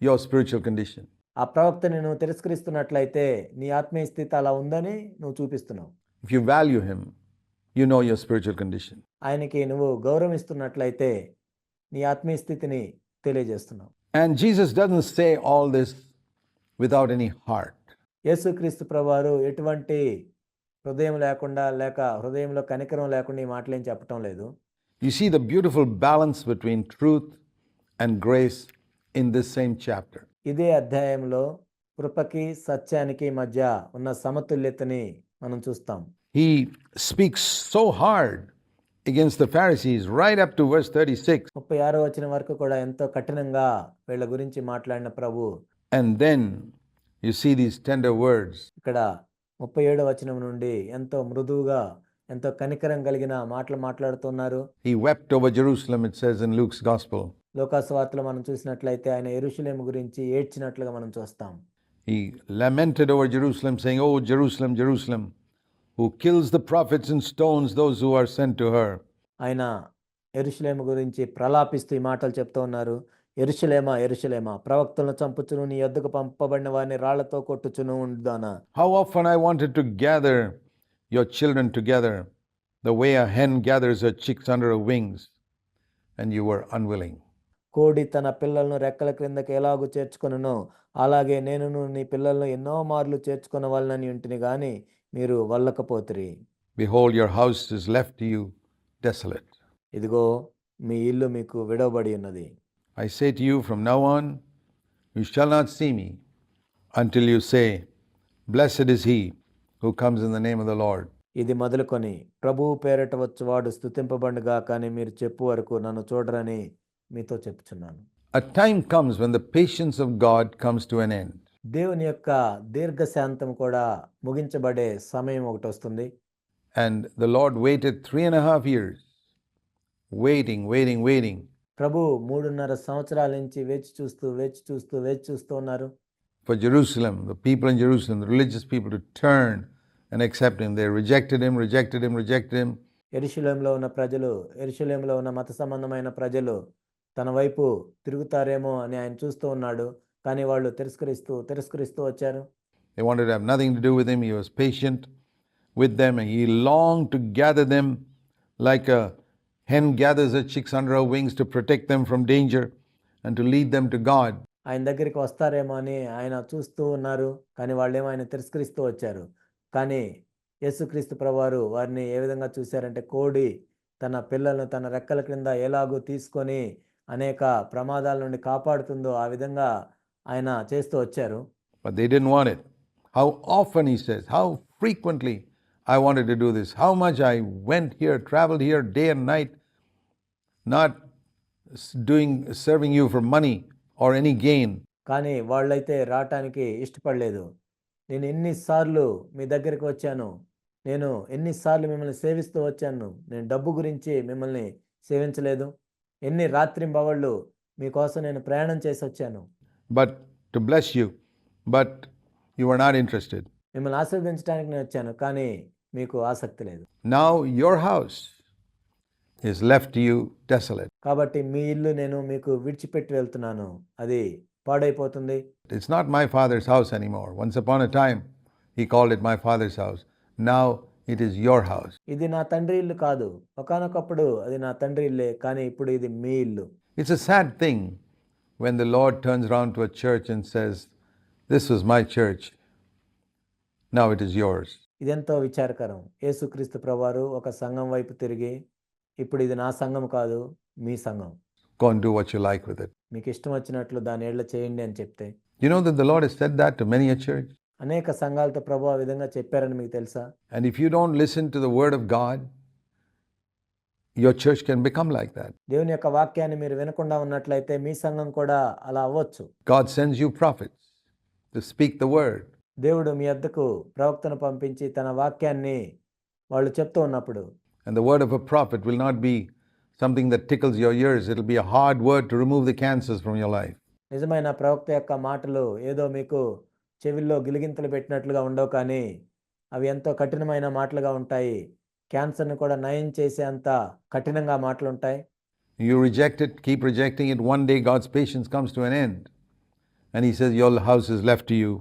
your spiritual condition. ఆ ప్రవక్తని నువ్వు తిరస్కరిస్తున్నట్లయితే నీ ఆత్మీయ స్థితి అలా ఉందని నువ్వు చూపిస్తున్నావు. If you value him, you know your spiritual condition. ఆయనకి నువ్వు గౌరవిస్తున్నట్లయితే నీ ఆత్మీయ స్థితిని తెలియజేస్తున్నావు. And Jesus doesn't say all this without any heart. యేసుక్రీస్తు ప్రభువారు ఎటువంటి హృదయం లేకుండా లేక హృదయంలో కనికరం లేకుండా ఈ మాటలేం చెప్పటం లేదు. You see the beautiful balance between truth and grace in this same chapter. ఇదే అధ్యాయంలో కృపకి సత్యానికి మధ్య ఉన్న సమతుల్యతని మనం చూస్తాం. He speaks so hard against the Pharisees right up to verse 36. 36వ వచనం వరకు కూడా ఎంతో కఠినంగా వీళ్ళ గురించి మాట్లాడిన ప్రభు, And then you see these tender words. ఇక్కడ 37వ వచనం నుండి ఎంతో మృదువుగా ఎంతో కనికరం కలిగిన మాటలు మాట్లాడుతున్నారు. He wept over Jerusalem, it says in Luke's gospel. లూకాసు వార్తలో మనం చూసినట్లయితే ఆయన యెరూషలేము గురించి ఏడ్చినట్లుగా మనం చూస్తాం. He lamented over Jerusalem, saying, "Oh, Jerusalem, Jerusalem, who kills the prophets and stones those who are sent to her. ఆయన యెరూషలేము గురించి ప్రలాపిస్తూ ఈ మాటలు చెప్తూ ఉన్నారు. యెరూషలేమా యెరూషలేమా, ప్రవక్తలను చంపుచును, నీ యొద్దకు పంపబడిన వారిని రాళ్లతో కొట్టుచును ఉండుదానా. How often I wanted to gather your children together, the way a hen gathers her chicks under her wings, and you were unwilling. కోడి తన పిల్లలను రెక్కల క్రిందకి ఎలాగూ చేర్చుకొనునో అలాగే నేనును నీ పిల్లలను ఎన్నో మార్లు చేర్చుకొనవలనని ఉంటిని గాని మీరు వల్లకపోతిరి. Behold, your house is left to you desolate. ఇదిగో మీ ఇల్లు మీకు విడవబడి ఉన్నది. I say to you, from now on, you shall not see me until you say, Blessed is he who comes in the name of the Lord. ఇది మొదలుకొని ప్రభువు పేరట వచ్చువాడు స్తుతింపబడుగా కానీ మీరు చెప్పు వరకు నన్ను చూడరని మీతో చెప్తున్నాను. A time comes when the patience of God comes to an end. దేవుని యొక్క దీర్ఘశాంతం కూడా ముగించబడే సమయం ఒకటి వస్తుంది. And the Lord waited 3.5 years, waiting. ప్రభు 3.5 సంవత్సరాల నుంచి వేచి చూస్తూ ఉన్నారు. For Jerusalem, the people in Jerusalem, the religious people, to turn and accept him. They rejected him. యెరూషలేములో ఉన్న ప్రజలు, యెరూషలేములో ఉన్న మత సంబంధమైన ప్రజలు తన వైపు తిరుగుతారేమో అని ఆయన చూస్తూ ఉన్నాడు. కానీ వాళ్ళు తిరస్కరిస్తూ వచ్చారు. They wanted to have nothing to do with him. He was patient with them, and he longed to gather them like a hen gathers her chicks under her wings to protect them from danger and to lead them to God. ఆయన దగ్గరికి వస్తారేమో అని ఆయన చూస్తూ ఉన్నారు. కానీ వాళ్ళేమో ఆయన తిరస్కరిస్తూ వచ్చారు. కానీ యేసుక్రీస్తు ప్రభువారు వారిని ఏ విధంగా చూశారంటే, కోడి తన పిల్లలను తన రెక్కల క్రింద ఎలాగూ తీసుకొని అనేక ప్రమాదాల నుండి కాపాడుతుందో ఆ విధంగా ఆయన చేస్తూ వచ్చారు. But they didn't want it. How often, he says, how frequently I wanted to do this. How much I went here, traveled here day and night, not serving you for money or any gain. కానీ వాళ్ళైతే రావటానికి ఇష్టపడలేదు. నేను ఎన్నిసార్లు మీ దగ్గరికి వచ్చాను, నేను ఎన్నిసార్లు మిమ్మల్ని సేవిస్తూ వచ్చాను, నేను డబ్బు గురించి మిమ్మల్ని సేవించలేదు. ఎన్ని రాత్రింబవళ్ళు మీకోసం నేను ప్రయాణం చేసి వచ్చాను. But to bless you, but you were not interested. మిమ్మల్ని ఆశీర్వదించడానికి నేను వచ్చాను, కానీ మీకు ఆసక్తి లేదు. Now your house is left to you desolate. కాబట్టి మీ ఇల్లు నేను మీకు విడిచిపెట్టి వెళ్తున్నాను, అది పాడైపోతుంది. It's not my father's house anymore. Once upon a time, he called it my father's house. Now it is your house. ఇది నా తండ్రి ఇల్లు కాదు. ఒకానొకప్పుడు అది నా తండ్రి ఇల్లే, కానీ ఇప్పుడు ఇది మీ ఇల్లు. It's a sad thing when the Lord turns around to a church and says, This was my church. Now it is yours. ఇదెంతో విచారకరం. యేసుక్రీస్తు ప్రభువారు ఒక సంఘం వైపు తిరిగి, ఇప్పుడు ఇది నా సంఘం కాదు, మీ సంఘం. Go and do what you like with it. మీకు ఇష్టం వచ్చినట్లు దాని ఏళ్ళ చేయండి అని చెప్తే, You know that the Lord has said that to many a church. అనేక సంఘాలతో ప్రభు ఆ విధంగా చెప్పారని మీకు తెలుసా? And if you don't listen to the word of God, your church can become like that. దేవుని యొక్క వాక్యాన్ని మీరు వినకుండా ఉన్నట్లయితే మీ సంఘం కూడా అలా అవ్వచ్చు. God sends you prophets to speak the word. దేవుడు మీ వద్దకు ప్రవక్తను పంపించి తన వాక్యాన్ని వాళ్ళు చెప్తూ ఉన్నప్పుడు, And the word of a prophet will not be something that tickles your ears. It will be a hard word to remove the cancers from your life. నిజమైన ప్రవక్త యొక్క మాటలు ఏదో మీకు చెవిల్లో గిలిగింతలు పెట్టినట్లుగా ఉండవు, కానీ అవి ఎంతో కఠినమైన మాటలుగా ఉంటాయి. క్యాన్సర్ని కూడా నయం చేసే అంత కఠినంగా మాటలు ఉంటాయి. You reject it, keep rejecting it. One day God's patience comes to an end. And he says, Your house is left to you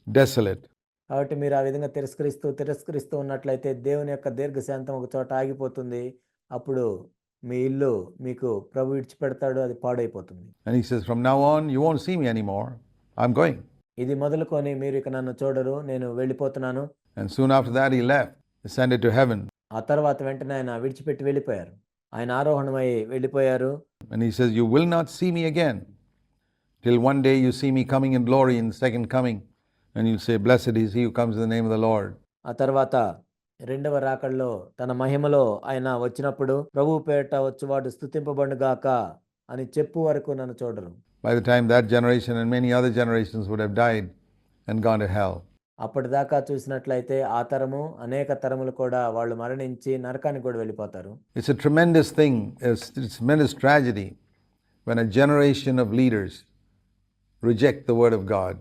desolate. కాబట్టి మీరు ఆ విధంగా తిరస్కరిస్తూ ఉన్నట్లయితే దేవుని యొక్క దీర్ఘశాంతం ఒక చోట ఆగిపోతుంది. అప్పుడు మీ ఇల్లు మీకు ప్రభు విడిచిపెడతాడు, అది పాడైపోతుంది. And he says, From now on, you won't see me anymore. I'm going. ఇది మొదలుకొని మీరు ఇక నన్ను చూడరు, నేను వెళ్ళిపోతున్నాను. And soon after that, he left, ascended to heaven. ఆ తర్వాత వెంటనే ఆయన విడిచిపెట్టి వెళ్ళిపోయారు. ఆయన ఆరోహణమై వెళ్ళిపోయారు. And he says, You will not see me again till one day you see me coming in glory in the second coming. And you say, Blessed is he who comes in the name of the Lord. ఆ తర్వాత రెండవ రాకడలో తన మహిమలో ఆయన వచ్చినప్పుడు, ప్రభువు పేరిట వచ్చువాడు స్తుతింపబడుగాక అని చెప్పు వరకు నన్ను చూడరు. By the time that generation and many other generations would have died and gone to hell. అప్పటిదాకా చూసినట్లయితే ఆ తరము అనేక తరములు కూడా వాళ్ళు మరణించి నరకానికి కూడా వెళ్ళిపోతారు. It's a tremendous thing. It's a tremendous tragedy when a generation of leaders reject the word of God.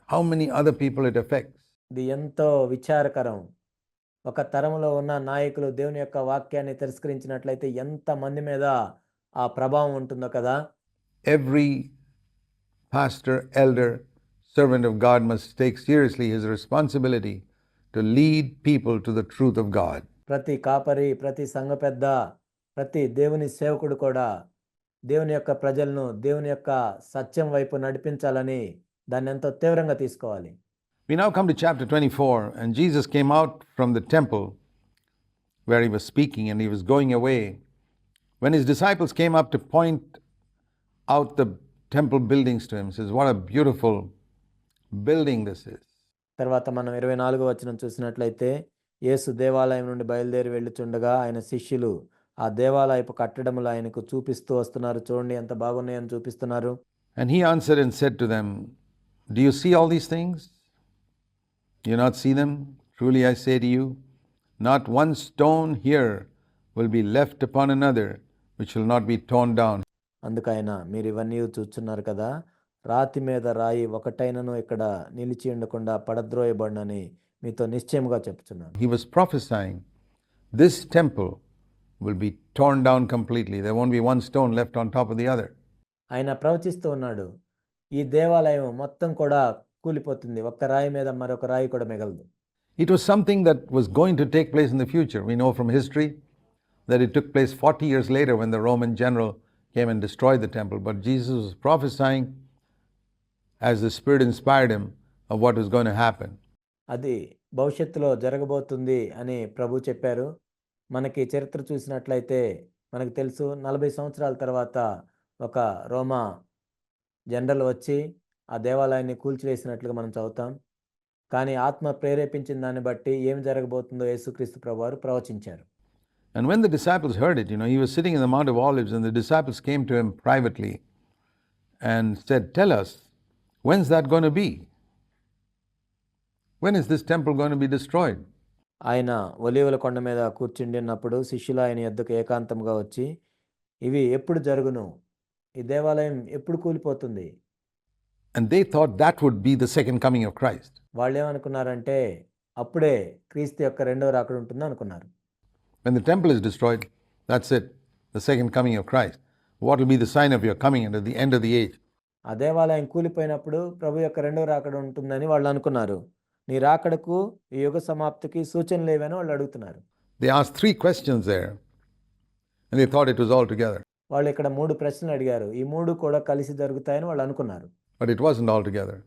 How many other people it affects? ఇది ఎంతో విచారకరం. ఒక తరంలో ఉన్న నాయకులు దేవుని యొక్క వాక్యాన్ని తిరస్కరించినట్లయితే ఎంత మంది మీద ఆ ప్రభావం ఉంటుందో కదా. Every pastor, elder, servant of God must take seriously his responsibility to lead people to the truth of God. ప్రతి కాపరి, ప్రతి సంఘ పెద్ద, ప్రతి దేవుని సేవకుడు కూడా దేవుని యొక్క ప్రజలను దేవుని యొక్క సత్యం వైపు నడిపించాలని దాన్ని ఎంతో తీవ్రంగా తీసుకోవాలి. We now come to chapter 24, and Jesus came out from the temple where he was speaking and he was going away. When his disciples came up to point out the temple buildings to him, says, "What a beautiful building this is." తర్వాత మనం 24వ వచనం చూసినట్లయితే యేసు దేవాలయం నుండి బయలుదేరి వెళ్ళుచుండగా ఆయన శిష్యులు ఆ దేవాలయపు కట్టడములు ఆయనకు చూపిస్తూ వస్తున్నారు. చూడండి ఎంత బాగున్నాయని చూపిస్తున్నారు. And he answered and said to them, "Do you see all these things? Do you not see them? Truly I say to you, not one stone here will be left upon another which will not be torn down." అందుకైన మీరు ఇవన్నీ చూస్తున్నారు కదా, రాతి మీద రాయి ఒకటైనను ఇక్కడ నిలిచి ఉండకుండా పడద్రోయబడినని మీతో నిశ్చయముగా చెప్తున్నాను. He was prophesying, this temple will be torn down completely. There won't be one stone left on top of the other. ఆయన ప్రవచిస్తూ ఉన్నాడు, ఈ దేవాలయం మొత్తం కూడా కూలిపోతుంది, ఒక్క రాయి మీద మరొక రాయి కూడా మిగలదు. It was something that was going to take place in the future. We know from history that it took place 40 years later when the Roman general came and destroyed the temple. But Jesus was prophesying as the Spirit inspired him of what was going to happen. అది భవిష్యత్తులో జరగబోతుంది అని ప్రభు చెప్పారు. మనకి చరిత్ర చూసినట్లయితే మనకు తెలుసు 40 సంవత్సరాల తర్వాత ఒక రోమా జనరల్ వచ్చి ఆ దేవాలయాన్ని కూల్చివేసినట్లుగా మనం చదువుతాం. కానీ ఆత్మ ప్రేరేపించిన దాన్ని బట్టి ఏం జరగబోతుందో యేసుక్రీస్తు ప్రభువారు ప్రవచించారు. And when the disciples heard it, he was sitting in the Mount of Olives, and the disciples came to him privately and said, "Tell us, when's that going to be? When is this temple going to be destroyed?" ఆయన ఒలీవల కొండ మీద కూర్చుండినప్పుడు శిష్యులు ఆయన యొద్దకు ఏకాంతంగా వచ్చి, ఇవి ఎప్పుడు జరుగును, ఈ దేవాలయం ఎప్పుడు కూలిపోతుంది? And they thought that would be the second coming of Christ. వాళ్ళు ఏమనుకున్నారంటే అప్పుడే క్రీస్తు యొక్క రెండవ రాకడ ఉంటుంది అనుకున్నారు. When the temple is destroyed, that's it, the second coming of Christ. What will be the sign of your coming and at the end of the age? ఆ దేవాలయం కూలిపోయినప్పుడు ప్రభు యొక్క రెండవ రాకడ ఉంటుందని వాళ్ళు అనుకున్నారు. నీ రాకడకు ఈ యుగ సమాప్తికి సూచనలు లేవని వాళ్ళు అడుగుతున్నారు. They asked 3 questions there, and they thought it was all together. వాళ్ళు ఇక్కడ 3 ప్రశ్నలు అడిగారు. ఈ 3 కూడా కలిసి జరుగుతాయని వాళ్ళు అనుకున్నారు. But it wasn't all together.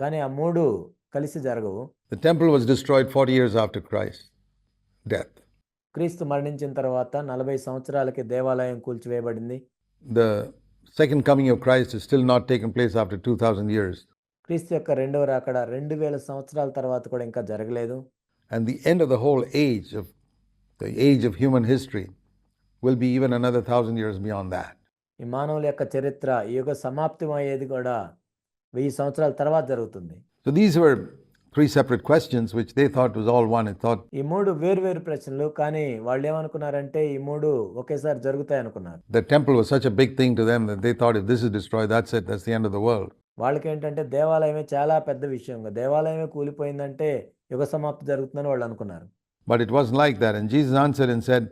కానీ ఆ 3 కలిసి జరగవు. The temple was destroyed 40 years after Christ's death. క్రీస్తు మరణించిన తర్వాత 40 సంవత్సరాలకి దేవాలయం కూల్చివేయబడింది. The second coming of Christ is still not taken place after 2000 years. క్రీస్తు యొక్క రెండవ రాకడ 2000 సంవత్సరాల తర్వాత కూడా ఇంకా జరగలేదు. And the end of the whole age of the age of human history will be even another 1000 years beyond that. ఈ మానవుల యొక్క చరిత్ర ఈ యుగ సమాప్తి అయ్యేది కూడా 1000 సంవత్సరాల తర్వాత జరుగుతుంది. So these were 3 separate questions which they thought was all one. They thought ఈ 3 వేరు ప్రశ్నలు, కానీ వాళ్ళు ఏమనుకున్నారంటే ఈ 3 ఒకేసారి జరుగుతాయి అనుకున్నారు. the temple was such a big thing to them that they thought if this is destroyed, that's it, that's the end of the world. వాళ్ళకి ఏంటంటే దేవాలయమే చాలా పెద్ద విషయం, దేవాలయమే కూలిపోయిందంటే యుగ సమాప్తి జరుగుతుందని వాళ్ళు అనుకున్నారు. But it wasn't like that. And Jesus answered and said,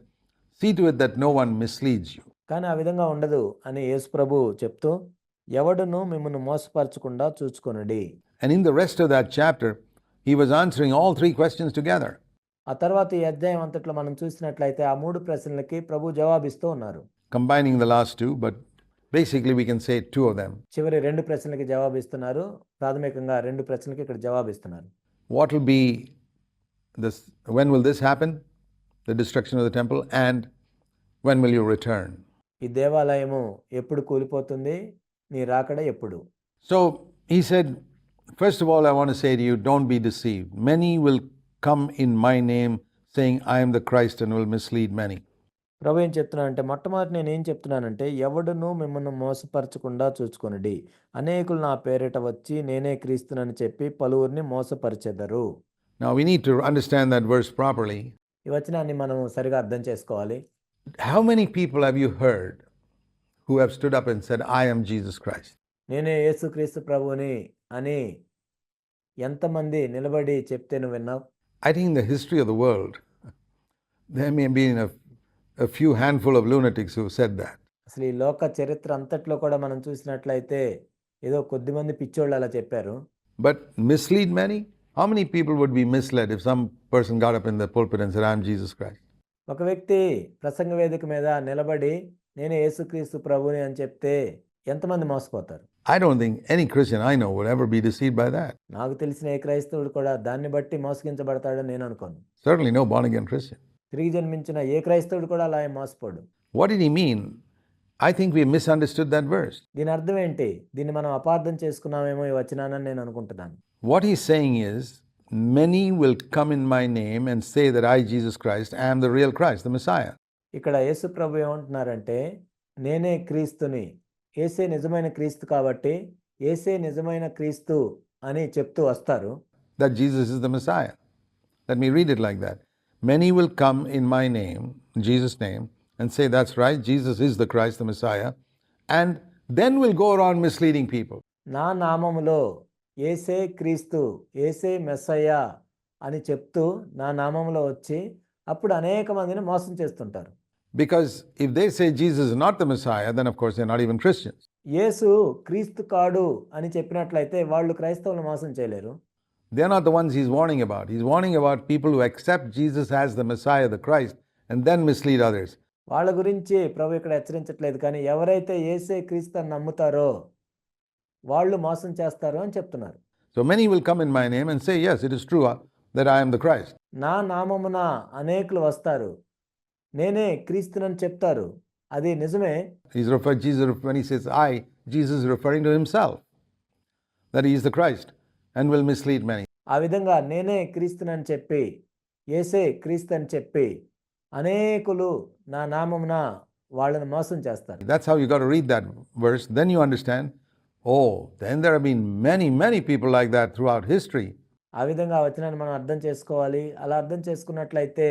"See to it that no one misleads you." కానీ ఆ విధంగా ఉండదు అని యేసు ప్రభు చెప్తూ, ఎవడును మిమ్మల్ని మోసపరచకుండా చూచుకొనుడి. And in the rest of that chapter, he was answering all 3 questions together. ఆ తర్వాత ఈ అధ్యాయం అంతట్లో మనం చూసినట్లయితే ఆ 3 ప్రశ్నలకి ప్రభు జవాబిస్తూ ఉన్నారు. Combining the last 2, but basically we can say 2 of them. చివరి 2 ప్రశ్నలకి జవాబిస్తున్నారు. ప్రాథమికంగా 2 ప్రశ్నలకి ఇక్కడ జవాబిస్తున్నారు. What will be this? When will this happen? The destruction of the temple, and when will you return? ఈ దేవాలయము ఎప్పుడు కూలిపోతుంది, నీ రాకడ ఎప్పుడు? So he said, first of all, I want to say to you, don't be deceived. Many will come in my name saying, I am the Christ, and will mislead many. ప్రభు ఏం చెప్తున్నానంటే, మొట్టమొదటి నేను ఏం చెప్తున్నానంటే, ఎవడును మిమ్మల్ని మోసపరచకుండా చూచుకొనుడి. అనేకులు నా పేరిట వచ్చి నేనే క్రీస్తునని చెప్పి పలువురిని మోసపరిచెదరు. Now we need to understand that verse properly. ఈ వచనాన్ని మనం సరిగా అర్థం చేసుకోవాలి. How many people have you heard who have stood up and said, I am Jesus Christ? నేనే యేసుక్రీస్తు ప్రభువుని అని ఎంతమంది నిలబడి చెప్తే నువ్వు విన్నావు? I think in the history of the world, there may be a few handful of lunatics who said that. అసలు ఈ లోక చరిత్ర అంతట్లో కూడా మనం చూసినట్లయితే ఏదో కొద్దిమంది పిచ్చోళ్ళు అలా చెప్పారు. But mislead many? How many people would be misled if some person got up in the pulpit and said, I'm Jesus Christ? ఒక వ్యక్తి ప్రసంగ వేదిక మీద నిలబడి నేనే యేసుక్రీస్తు ప్రభుని అని చెప్తే ఎంతమంది మోసపోతారు? I don't think any Christian I know would ever be deceived by that. నాకు తెలిసిన ఏ క్రైస్తవుడు కూడా దాన్ని బట్టి మోసగించబడతాడని నేను అనుకోను. Certainly no born again Christian. తిరిగి జన్మించిన ఏ క్రైస్తవుడు కూడా అలా ఏం మోసపోడు. What did he mean? I think we misunderstood that verse. దీని అర్థం ఏంటి? దీన్ని మనం అపార్థం చేసుకున్నామేమో ఈ వచనాన్ని నేను అనుకుంటున్నాను. What he's saying is, many will come in my name and say that I, Jesus Christ, am the real Christ, the Messiah. ఇక్కడ యేసు ప్రభు ఏమంటున్నారంటే నేనే క్రీస్తుని, యేసే నిజమైన క్రీస్తు కాబట్టి యేసే నిజమైన క్రీస్తు అని చెప్తూ వస్తారు. That Jesus is the Messiah. Let me read it like that. Many will come in my name, Jesus' name, and say, that's right, Jesus is the Christ, the Messiah, and then will go around misleading people. నా నామములో యేసే క్రీస్తు, యేసే మెస్సయ్య అని చెప్తూ నా నామములో వచ్చి అప్పుడు అనేక మందిని మోసం చేస్తుంటారు. Because if they say Jesus is not the Messiah, then of course they're not even Christians. యేసు క్రీస్తు కాడు అని చెప్పినట్లయితే వాళ్ళు క్రైస్తవులను మోసం చేయలేరు. They're not the ones he's warning about. He's warning about people who accept Jesus as the Messiah, the Christ, and then mislead others. వాళ్ళ గురించి ప్రభు ఇక్కడ హెచ్చరించట్లేదు, కానీ ఎవరైతే యేసే క్రీస్తు అని నమ్ముతారో వాళ్ళు మోసం చేస్తారు అని చెప్తున్నారు. So many will come in my name and say, yes, it is true that I am the Christ. నా నామమున అనేకులు వస్తారు, నేనే క్రీస్తునని చెప్తారు, అది నిజమే. When he says I, Jesus is referring to himself, that he is the Christ and will mislead many. ఆ విధంగా నేనే క్రీస్తునని చెప్పి యేసే క్రీస్తు అని చెప్పి అనేకులు నా నామమున వాళ్ళని మోసం చేస్తారు. That's how you got to read that verse. Then you understand, oh, then there have been many people like that throughout history. ఆ విధంగా ఆ వచనాన్ని మనం అర్థం చేసుకోవాలి. అలా అర్థం చేసుకున్నట్లయితే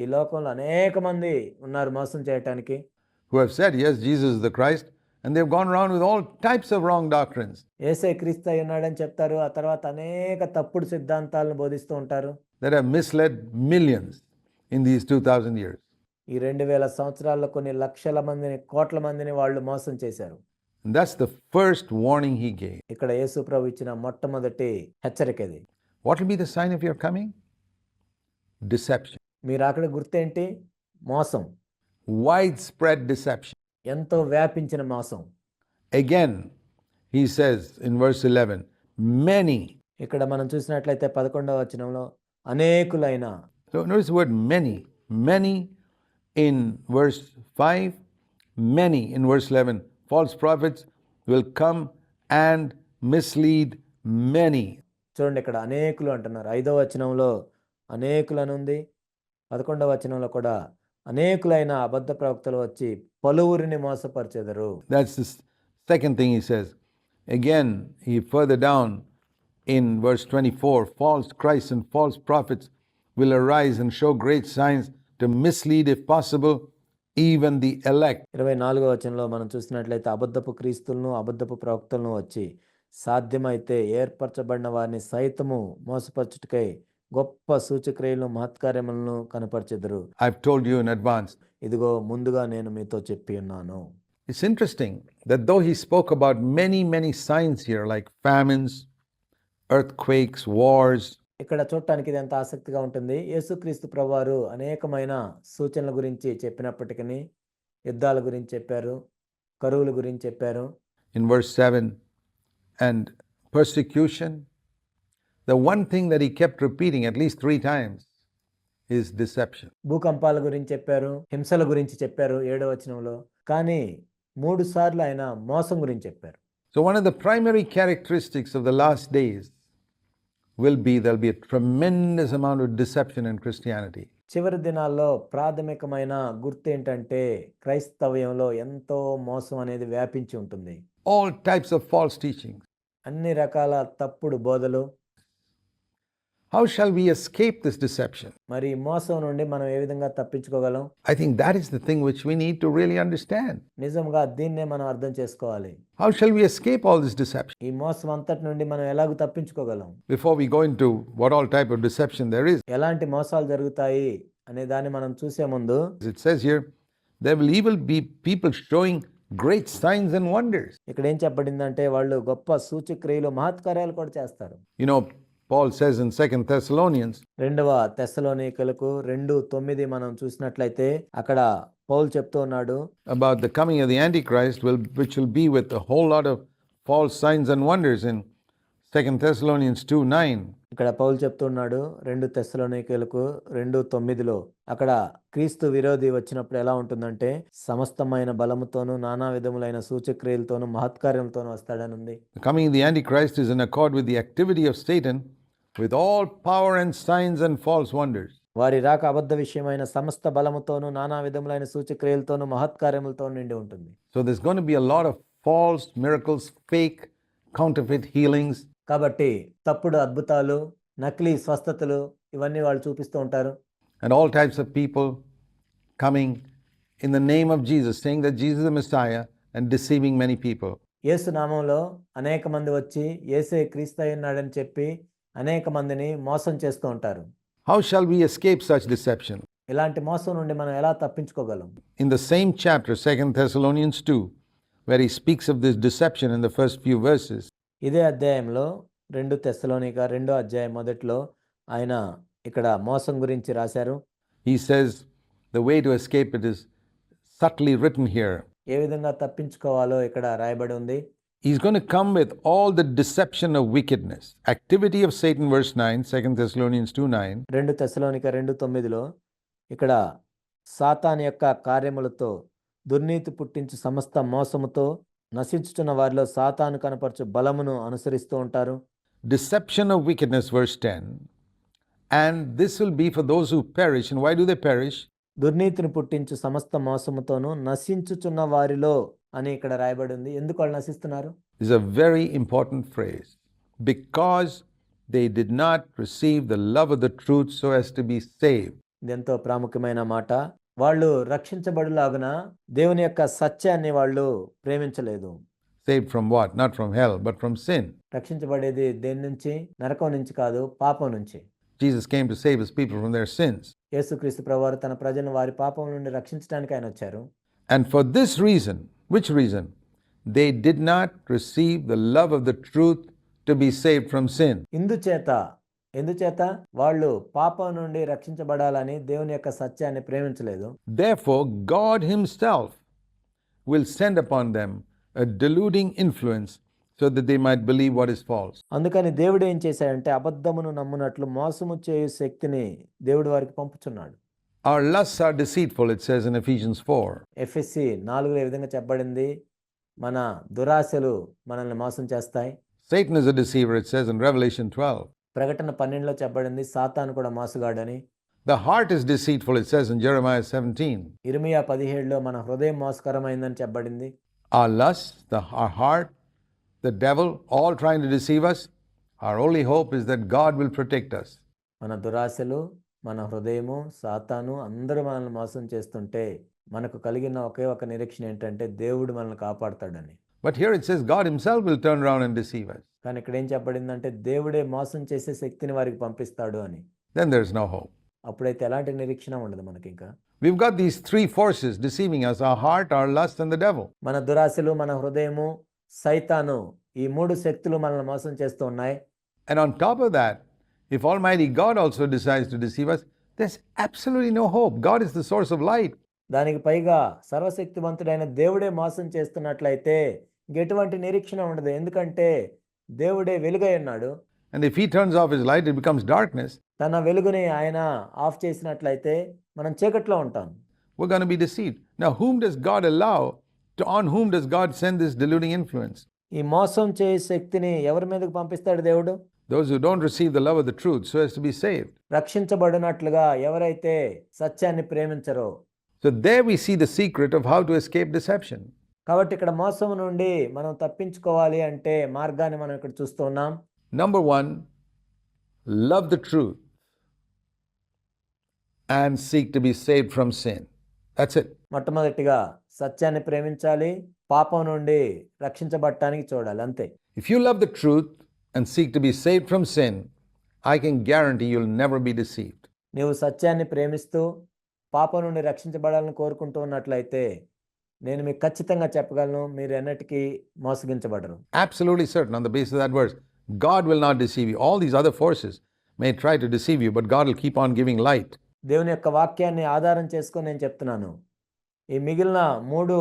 ఈ లోకంలో అనేక మంది ఉన్నారు మోసం చేయటానికి. Who have said, yes, Jesus is the Christ, and they've gone around with all types of wrong doctrines. యేసే క్రీస్తు అయి ఉన్నాడని చెప్తారు, ఆ తర్వాత అనేక తప్పుడు సిద్ధాంతాలను బోధిస్తూ ఉంటారు. That have misled millions in these 2000 years. ఈ 2000 సంవత్సరాల్లో కొన్ని లక్షల మందిని, కోట్ల మందిని వాళ్ళు మోసం చేశారు. And that's the first warning he gave. ఇక్కడ యేసు ప్రభు ఇచ్చిన మొట్టమొదటి హెచ్చరిక ఇది. What will be the sign of your coming? Deception. మీరు అక్కడ గుర్తేంటి? మోసం. Widespread deception. ఎంతో వ్యాపించిన మోసం. Again, he says in verse 11, many. ఇక్కడ మనం చూసినట్లయితే 11వ వచనంలో అనేకులైన. So notice the word many. Many in verse 5, many in verse 11. False prophets will come and mislead many. చూడండి, ఇక్కడ అనేకులు అంటున్నారు. 5వ వచనంలో అనేకులను ఉంది, 11వ వచనంలో కూడా అనేకులైన అబద్ధ ప్రవక్తలు వచ్చి పలువురిని మోసపరిచెదరు. That's the second thing he says. Again, he further down in verse 24, false Christs and false prophets will arise and show great signs to mislead, if possible, even the elect. 24వ వచనంలో మనం చూసినట్లయితే అబద్ధపు క్రీస్తులను, అబద్ధపు ప్రవక్తలను వచ్చి సాధ్యమైతే ఏర్పరచబడిన వారిని సైతము మోసపరచుటకై గొప్ప సూచక్రియలను, మహత్కార్యములను కనపరచెదరు. I've told you in advance. ఇదిగో ముందుగా నేను మీతో చెప్పి ఉన్నాను. It's interesting that though he spoke about many signs here, like famines, earthquakes, wars, ఇక్కడ చూడటానికి ఇది ఎంత ఆసక్తిగా ఉంటుంది. యేసుక్రీస్తు ప్రభువారు అనేకమైన సూచనల గురించి చెప్పినప్పటికీ యుద్ధాల గురించి చెప్పారు, కరువుల గురించి చెప్పారు. in verse 7, and persecution, the one thing that he kept repeating at least 3 times is deception. భూకంపాల గురించి చెప్పారు, హింసల గురించి చెప్పారు 7వ వచనంలో, కానీ 3 సార్లు ఆయన మోసం గురించి చెప్పారు. So one of the primary characteristics of the last days will be there'll be a tremendous amount of deception in Christianity. చివరి దినాల్లో ప్రాథమికమైన గుర్తు ఏంటంటే క్రైస్తవ్యంలో ఎంతో మోసం అనేది వ్యాపించి ఉంటుంది. All types of false teachings. అన్ని రకాల తప్పుడు బోధలు. How shall we escape this deception? మరి ఈ మోసం నుండి మనం ఏ విధంగా తప్పించుకోగలం? I think that is the thing which we need to really understand. నిజంగా దీన్నే మనం అర్థం చేసుకోవాలి. How shall we escape all this deception? ఈ మోసం అంతటి నుండి మనం ఎలాగ తప్పించుకోగలం? Before we go into what all type of deception there is, ఎలాంటి మోసాలు జరుగుతాయి అనే దాన్ని మనం చూసే ముందు it says here, there will even be people showing great signs and wonders. ఇక్కడ ఏం చెప్పబడిందంటే వాళ్ళు గొప్ప సూచక్రియలు మహత్కార్యాలు కూడా చేస్తారు. You know, Paul says in 2 Thessalonians, 2వ తెస్సలోనికలకు 2:9 మనం చూసినట్లయితే అక్కడ పౌలు చెప్తూ ఉన్నాడు about the coming of the Antichrist, which will be with a whole lot of false signs and wonders in 2 Thessalonians 2:9. ఇక్కడ పౌలు చెప్తున్నాడు 2 తెస్సలోనికలకు 2:9లో అక్కడ క్రీస్తు విరోధి వచ్చినప్పుడు ఎలా ఉంటుందంటే సమస్తమైన బలముతోనూ నానా విధములైన సూచక్రియలతోనూ మహత్కార్యంతోనూ వస్తాడని ఉంది. The coming of the Antichrist is in accord with the activity of Satan with all power and signs and false wonders. వారి రాక అబద్ధ విషయమైన సమస్త బలముతోనూ నానా విధములైన సూచక్రియలతోనూ మహత్కార్యములతో నిండి ఉంటుంది. So there's going to be a lot of false miracles, fake, counterfeit healings. కాబట్టి తప్పుడు అద్భుతాలు, నకిలీ స్వస్థతలు ఇవన్నీ వాళ్ళు చూపిస్తూ ఉంటారు. And all types of people coming in the name of Jesus, saying that Jesus is the Messiah and deceiving many people. యేసు నామంలో అనేక మంది వచ్చి యేసే క్రీస్తు అయి ఉన్నాడని చెప్పి అనేక మందిని మోసం చేస్తూ ఉంటారు. How shall we escape such deception? ఇలాంటి మోసం నుండి మనం ఎలా తప్పించుకోగలం? In the same chapter, 2 Thessalonians 2, where he speaks of this deception in the first few verses, ఇదే అధ్యాయంలో 2 తెస్సలోనిక 2వ అధ్యాయం మొదట్లో ఆయన ఇక్కడ మోసం గురించి రాశారు. he says the way to escape it is subtly written here. ఏ విధంగా తప్పించుకోవాలో ఇక్కడ రాయబడి ఉంది. He's going to come with all the deception of wickedness. Activity of Satan, verse 9, 2 Thessalonians 2:9. 2 తెస్సలోనిక 2:9లో ఇక్కడ సాతాను యొక్క కార్యములతో దుర్నీతి పుట్టించు సమస్త మోసముతో నశించుచున్న వారిలో సాతాను కనపరచు బలమును అనుసరిస్తూ ఉంటారు. Deception of wickedness, verse 10. And this will be for those who perish. And why do they perish? దుర్నీతిని పుట్టించు సమస్త మోసముతోను నశించుచున్న వారిలో అని ఇక్కడ రాయబడి ఉంది. ఎందుకు వాళ్ళు నశిస్తున్నారు? This is a very important phrase. Because they did not receive the love of the truth so as to be saved. ఇది ఎంతో ప్రాముఖ్యమైన మాట. వాళ్ళు రక్షించబడులాగున దేవుని యొక్క సత్యాన్ని వాళ్ళు ప్రేమించలేదు. Saved from what? Not from hell, but from sin. రక్షించబడేది దేని నుంచి? నరకం నుంచి కాదు, పాపం నుంచి. Jesus came to save his people from their sins. యేసుక్రీస్తు ప్రభువారు తన ప్రజలను వారి పాపం నుండి రక్షించడానికి ఆయన వచ్చారు. And for this reason, which reason? They did not receive the love of the truth to be saved from sin. ఎందుచేత వాళ్ళు పాపం నుండి రక్షించబడాలని దేవుని యొక్క సత్యాన్ని ప్రేమించలేదు. Therefore, God himself will send upon them a deluding influence so that they might believe what is false. అందుకని దేవుడు ఏం చేశాడంటే అబద్ధమును నమ్మునట్లు మోసము చేయు శక్తిని దేవుడు వారికి పంపుచున్నాడు. Our lusts are deceitful, it says in Ephesians 4. ఎఫెసీ 4లో ఈ విధంగా చెప్పబడింది, మన దురాశలు మనల్ని మోసం చేస్తాయి. Satan is a deceiver, it says in Revelation 12. ప్రకటన 12లో చెప్పబడింది సాతాను కూడా మోసగాడని. The heart is deceitful, it says in Jeremiah 17. ఇర్మియా 17లో మన హృదయం మోసకరమైందని చెప్పబడింది. Our lust, our heart, the devil, all trying to deceive us. Our only hope is that God will protect us. మన దురాశలు, మన హృదయము, సాతాను అందరూ మనల్ని మోసం చేస్తుంటే మనకు కలిగిన ఒకే ఒక నిరీక్షణ ఏంటంటే దేవుడు మనల్ని కాపాడతాడని. But here it says God himself will turn around and deceive us. కానీ ఇక్కడ ఏం చెప్పబడిందంటే దేవుడే మోసం చేసే శక్తిని వారికి పంపిస్తాడు అని. Then there is no hope. అప్పుడైతే ఎలాంటి నిరీక్షణ ఉండదు మనకి ఇంకా. We've got these three forces deceiving us: our heart, our lust, and the devil. మన దురాశలు, మన హృదయము, సైతాను, ఈ మూడు శక్తులు మనల్ని మోసం చేస్తూ ఉన్నాయి. And on top of that, if Almighty God also decides to deceive us, there's absolutely no hope. God is the source of light. దానికి పైగా సర్వశక్తివంతుడైన దేవుడే మోసం చేస్తున్నట్లయితే ఎటువంటి నిరీక్షణ ఉండదు. ఎందుకంటే దేవుడే వెలుగై ఉన్నాడు. And if he turns off his light, it becomes darkness. తన వెలుగుని ఆయన ఆఫ్ చేసినట్లయితే మనం చీకట్లో ఉంటాం. We're going to be deceived. Now, whom does God allow? On whom does God send this deluding influence? ఈ మోసం చేసే శక్తిని ఎవరి మీదకి పంపిస్తాడు దేవుడు? Those who don't receive the love of the truth so as to be saved. రక్షించబడినట్లుగా ఎవరైతే సత్యాన్ని ప్రేమించరో. So there we see the secret of how to escape deception. కాబట్టి ఇక్కడ మోసం నుండి మనం తప్పించుకోవాలి అంటే మార్గాన్ని మనం ఇక్కడ చూస్తున్నాం. Number one, love the truth, and seek to be saved from sin. That's it. మొట్టమొదటిగా సత్యాన్ని ప్రేమించాలి, పాపం నుండి రక్షించబడటానికి చూడాలి, అంతే. If you love the truth and seek to be saved from sin, I can guarantee you'll never be deceived. నీవు సత్యాన్ని ప్రేమిస్తూ పాపం నుండి రక్షించబడాలని కోరుకుంటూ ఉన్నట్లయితే నేను మీకు ఖచ్చితంగా చెప్పగలను, మీరు ఎన్నటికీ మోసగించబడరు. Absolutely certain on the basis of that verse. God will not deceive you. All these other forces may try to deceive you, but God will keep on giving light. దేవుని యొక్క వాక్యాన్ని ఆధారం చేసుకొని నేను చెప్తున్నాను, ఈ మిగిలిన 3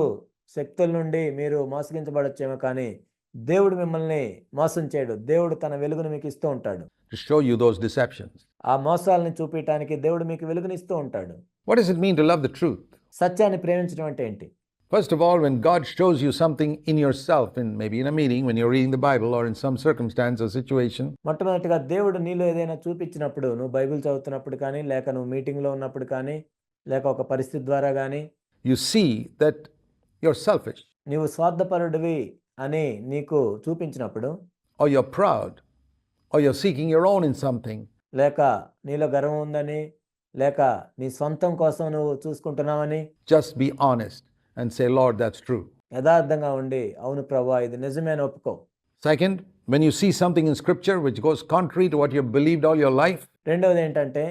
శక్తుల నుండి మీరు మోసగించబడొచ్చేమో కానీ దేవుడు మిమ్మల్ని మోసం చేయడు. దేవుడు తన వెలుగును మీకు ఇస్తూ ఉంటాడు. To show you those deceptions. ఆ మోసాలని చూపించడానికి దేవుడు మీకు వెలుగునిస్తూ ఉంటాడు. What does it mean to love the truth? సత్యాన్ని ప్రేమించడం అంటే ఏంటి? First of all, when God shows you something in yourself, maybe in a meeting, when you're reading the Bible, or in some circumstance or situation, మొట్టమొదటిగా దేవుడు నీలో ఏదైనా చూపించినప్పుడు, నువ్వు బైబిల్ చదువుతున్నప్పుడు కానీ, లేక నువ్వు మీటింగ్లో ఉన్నప్పుడు కానీ, లేక ఒక పరిస్థితి ద్వారా కానీ, you see that you're selfish, నీవు స్వార్థపరుడివి అని నీకు చూపించినప్పుడు, or you're proud, or you're seeking your own in something, లేక నీలో గర్వం ఉందని, లేక నీ సొంతం కోసం నువ్వు చూసుకుంటున్నావని, just be honest and say, Lord, that's true. యథార్థంగా ఉండి, అవును ప్రభువా ఇది నిజమే అని ఒప్పుకో. Second, when you see something in scripture which goes contrary to what you've believed all your life, రెండవది ఏంటంటే,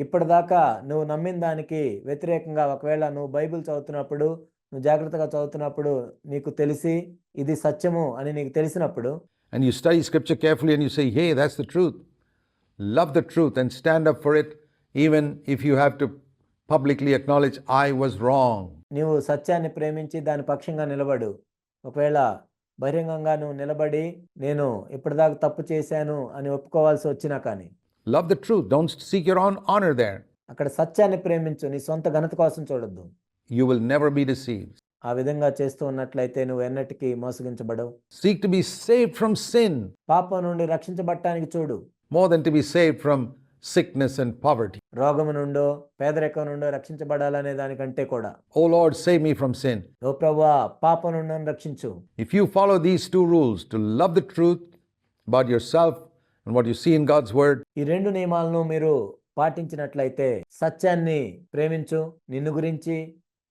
ఇప్పటిదాకా నువ్వు నమ్మిన దానికి వ్యతిరేకంగా ఒకవేళ నువ్వు బైబిల్ చదువుతున్నప్పుడు, నువ్వు జాగ్రత్తగా చదువుతున్నప్పుడు నీకు తెలిసి ఇది సత్యము అని నీకు తెలిసినప్పుడు, and you study scripture carefully and you say, hey, that's the truth. Love the truth and stand up for it, even if you have to publicly acknowledge, I was wrong. నీవు సత్యాన్ని ప్రేమించి దాని పక్షంగా నిలబడు. ఒకవేళ బహిరంగంగా నువ్వు నిలబడి నేను ఇప్పటిదాకా తప్పు చేశాను అని ఒప్పుకోవాల్సి వచ్చినా కానీ, Love the truth. Don't seek your own honor there. అక్కడ సత్యాన్ని ప్రేమించు, నీ సొంత ఘనత కోసం చూడొద్దు. You will never be deceived. ఆ విధంగా చేస్తూ ఉన్నట్లయితే నువ్వు ఎన్నటికీ మోసగించబడవు. Seek to be saved from sin పాపం నుండి రక్షించబడటానికి చూడు, more than to be saved from sickness and poverty. రోగము నుండో పేదరికం నుండో రక్షించబడాలనే దానికంటే కూడా, Oh Lord, save me from sin. ఓ ప్రభువా పాపం నుండి నన్ను రక్షించు. If you follow these 2 rules, to love the truth about yourself and what you see in God's word, ఈ 2 నియమాలను మీరు పాటించినట్లయితే, సత్యాన్ని ప్రేమించు నిన్ను గురించి,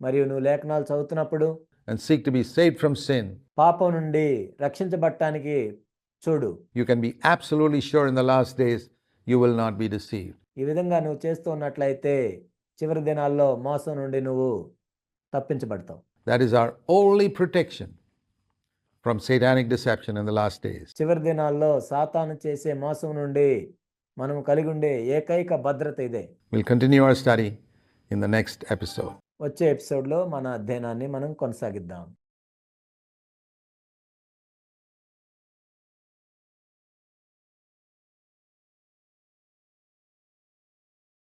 మరియు నువ్వు లేఖనాలు చదువుతున్నప్పుడు, and seek to be saved from sin, పాపం నుండి రక్షించబడటానికి చూడు. you can be absolutely sure in the last days you will not be deceived. ఈ విధంగా నువ్వు చేస్తూ ఉన్నట్లయితే చివరి దినాల్లో మోసం నుండి నువ్వు తప్పించబడతావు. That is our only protection from satanic deception in the last days. చివరి దినాల్లో సాతాను చేసే మోసం నుండి మనం కలిగి ఉండే ఏకైక భద్రత ఇదే. We'll continue our study in the next episode. వచ్చే ఎపిసోడ్లో మన అధ్యయనాన్ని మనం కొనసాగిద్దాం.